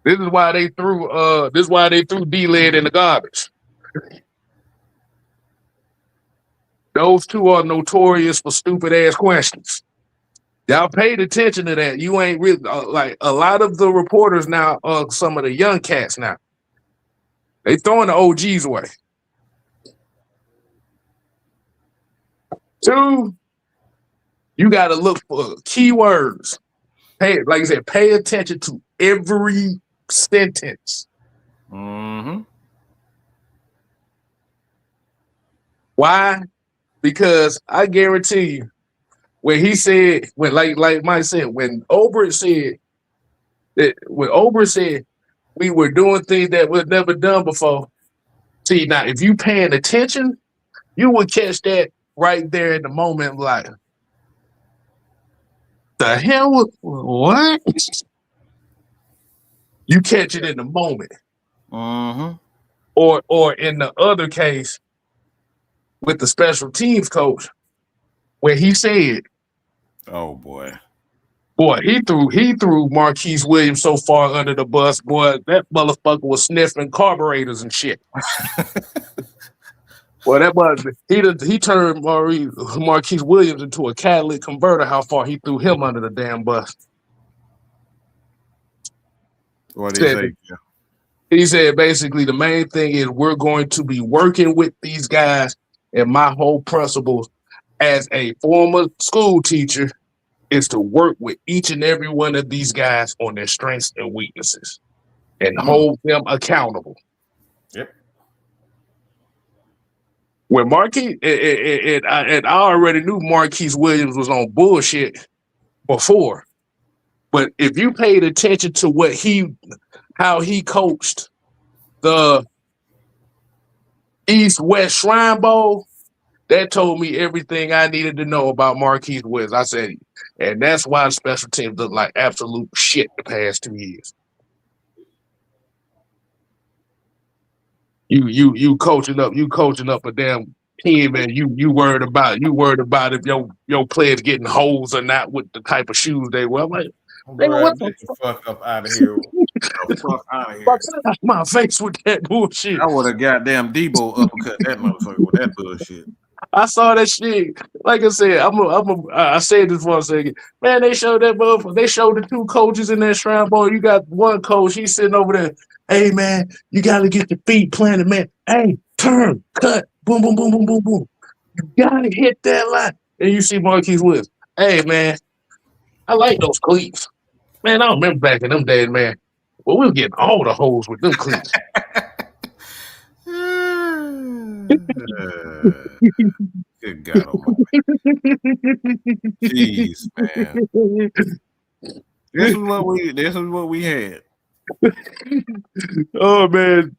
This is why they threw D-Led in the garbage. Those two are notorious for stupid ass questions. Y'all paid attention to that. You ain't really like a lot of the reporters now. Some of the young cats now. They throwing the OGs away. Two, you got to look for keywords. Hey, like I said, pay attention to every sentence. Mm-hmm. Why? Because I guarantee you, when Mike said, when Ober said we were doing things that was never done before. See, now if you paying attention, you would catch that right there in the moment, like, the hell? What? You catch it in the moment. Mm-hmm. Or in the other case, with the special teams coach, where he said, "Oh boy, he threw Marquise Williams so far under the bus, boy, that motherfucker was sniffing carburetors and shit." Well, that was he turned Marquise Williams into a catalytic converter. How far he threw him under the damn bus? What did he say? He said basically the main thing is we're going to be working with these guys, and my whole principle as a former school teacher is to work with each and every one of these guys on their strengths and weaknesses and hold them accountable. Yep. When Marquise, I already knew Marquise Williams was on bullshit before, but if you paid attention to how he coached the East-West Shrine Bowl, that told me everything I needed to know about Marquise Williams. I said, And that's why the special teams look like absolute shit the past 2 years. You coaching up a damn team, and you worried about if your players getting holes or not with the type of shoes they wear. I'm like, nigga, Bro, what get the the fuck up out of here. Get the fuck out of here. fuck? Out my face with that bullshit. I would have goddamn Debo uppercut that motherfucker with that bullshit. I saw that shit. Like I said, I said this for a second. Man, they showed that motherfucker. They showed the two coaches in that Shrine Bowl. You got one coach, he's sitting over there. Hey, man, you got to get your feet planted, man. Hey, turn, cut, boom, boom, boom, boom, boom, boom. You got to hit that line. And you see Marquise Willis. Hey, man, I like those cleats. Man, I remember back in them days, man. Well, we were getting all the holes with them cleats. Good God Almighty. Jeez, man. This is what we had. Oh man,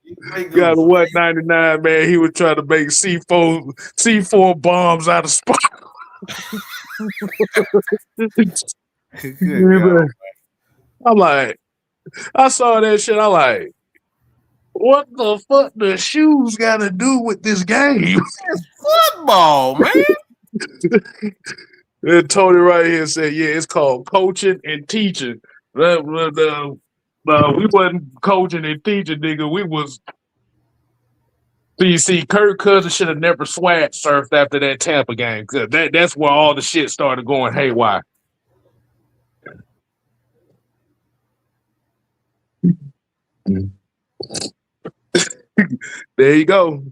got a 199, man. He was trying to make C4 bombs out of spark. Good I'm like, I saw that shit. I'm like, what the fuck the shoes got to do with this game? It's football, man. And Tony right here said, yeah, it's called coaching and teaching. We wasn't coaching and teaching, nigga. We was. So you see, Kirk Cousins should have never swag surfed after that Tampa game, because that's where all the shit started going haywire. There you go.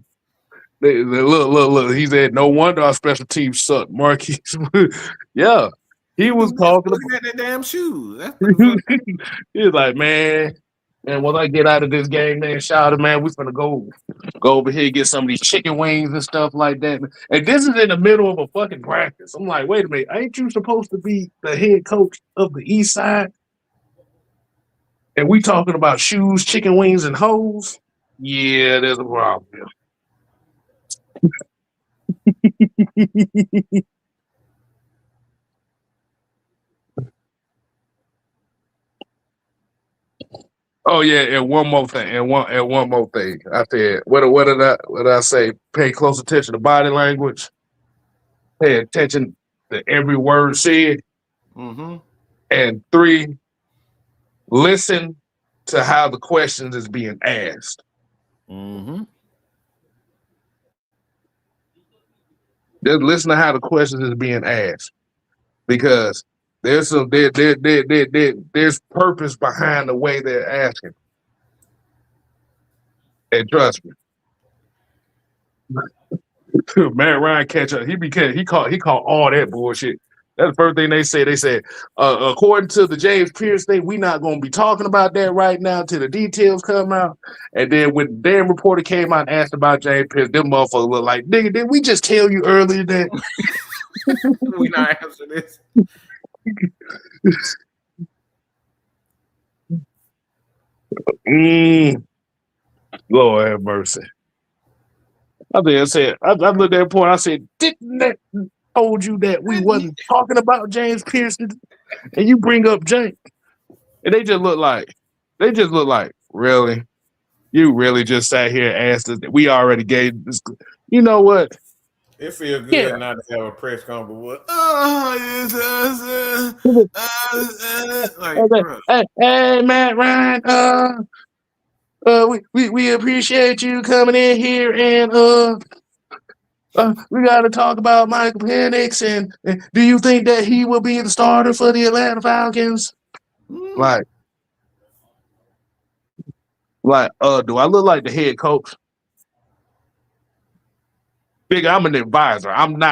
Look. He said, no wonder our special teams suck. Marquise. Yeah. He was talking about that damn shoes. He was like, man, once I get out of this game, man, shout out, man, we're gonna go over here and get some of these chicken wings and stuff like that. And this is in the middle of a fucking practice. I'm like, wait a minute, ain't you supposed to be the head coach of the East Side? And we talking about shoes, chicken wings, and hoes? Yeah, there's a problem here. Oh yeah, and one more thing. I said, what did I say? Pay close attention to body language. Pay attention to every word said. Mm-hmm. And 3, listen to how the questions is being asked. Mm-hmm. Just listen to how the questions is being asked, because there's purpose behind the way they're asking. And trust me, Matt Ryan catch up. He caught all that bullshit. That's the first thing they said. They said, according to the James Pierce thing, we're not going to be talking about that right now till the details come out. And then when the damn reporter came out and asked about James Pierce, them motherfuckers look like, nigga, did we just tell you earlier that? We not answer this. Lord have mercy. I looked at that point, I said, didn't that told you that we wasn't talking about James Pierce, and you bring up James? And they just look like, really? You really just sat here and asked us that we already gave this. You know what? It feels good not to have a press conference with, hey, Matt Ryan, we appreciate you coming in here, and we got to talk about Michael Penix, and do you think that he will be the starter for the Atlanta Falcons? Like, do I look like the head coach? Big, I'm an advisor. I'm an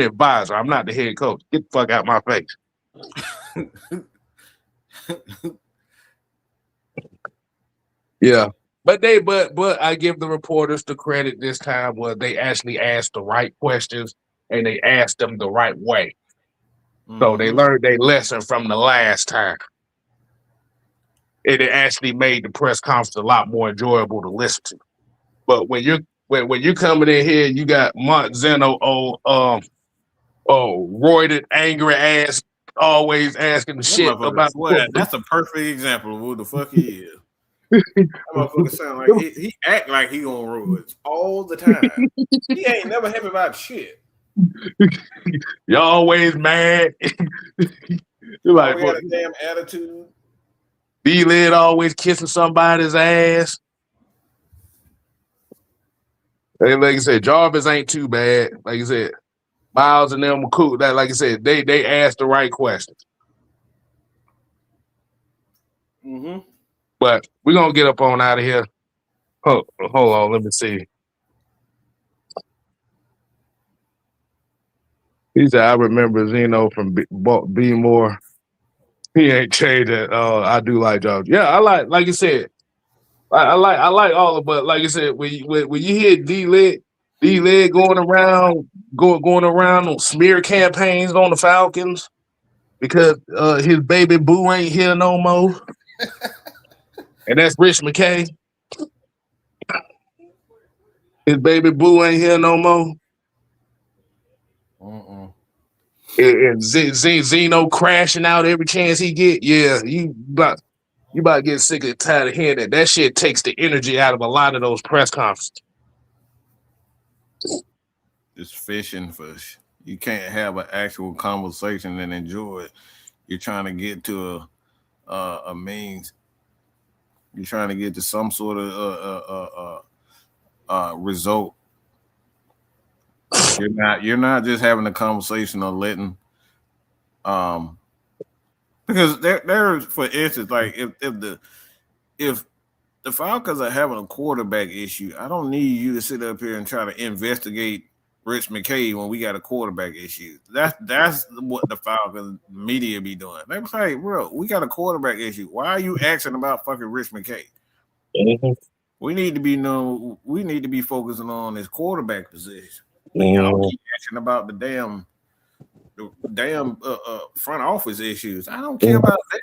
advisor. I'm not the head coach. Get the fuck out my face. Yeah. But I give the reporters the credit this time where they actually asked the right questions and they asked them the right way. Mm-hmm. So they learned their lesson from the last time. It actually made the press conference a lot more enjoyable to listen to. But when you're coming in here, you got Mont Zeno Oh, roided, angry ass, always asking the That shit motherfucker about swear. That's a perfect example of who the fuck he is. That motherfucker sound like he act like he on roids all the time. He ain't never happy about shit. You always mad. You're like, Always got a damn attitude. D-Lid always kissing somebody's ass. And like I said, Jarvis ain't too bad. Like you said, Miles and them were cool. That, like I said, they asked the right questions. Mm-hmm. But we're gonna get up on out of here. Hold on, let me see. He said, I remember Zeno from B More. He ain't changed it. I do like Jarvis. Yeah, I like you said, I like all of, but like you said, when you hear D-Lid going around on smear campaigns on the Falcons because his baby boo ain't here no more, and that's Rich McKay. His baby boo ain't here no more. And Zeno crashing out every chance he get. Yeah, you about to get sick and tired of hearing that. That shit takes the energy out of a lot of those press conferences. Just fishing for you can't have an actual conversation and enjoy it. You're trying to get to a means. You're trying to get to some sort of result. You're not just having a conversation or letting because there's for instance, like if the Falcons are having a quarterback issue, I don't need you to sit up here and try to investigate Rich McKay when we got a quarterback issue. That's what the Falcons media be doing. They say, bro, we got a quarterback issue. Why are you asking about fucking Rich McKay? Mm-hmm. We need to be focusing on his quarterback position. Mm-hmm. Y'all keep asking about the damn front office issues. I don't care about that.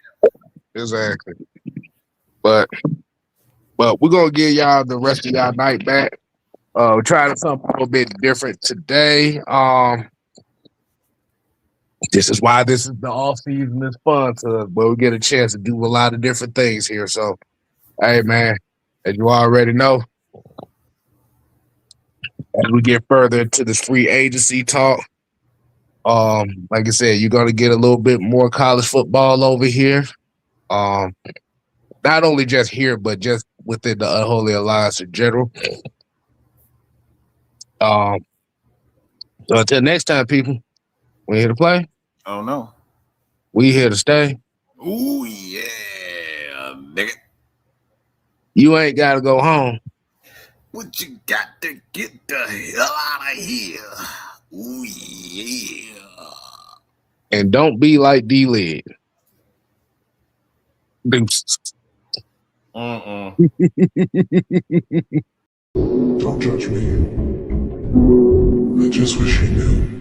Exactly. But we're gonna give y'all the rest of y'all night back. We're trying something a little bit different today. This is why this is the off season is fun to us, but we get a chance to do a lot of different things here. So, hey man, as you already know, as we get further into this free agency talk, like I said, you're gonna get a little bit more college football over here. Not only just here, but just within the Unholy Alliance in general. So until next time, people, we here to play. Oh no, we here to stay. Ooh yeah, nigga. You ain't got to go home. But you got to get the hell out of here. Ooh yeah. And don't be like D-Lid. Deuces. Don't judge me. I just wish you knew.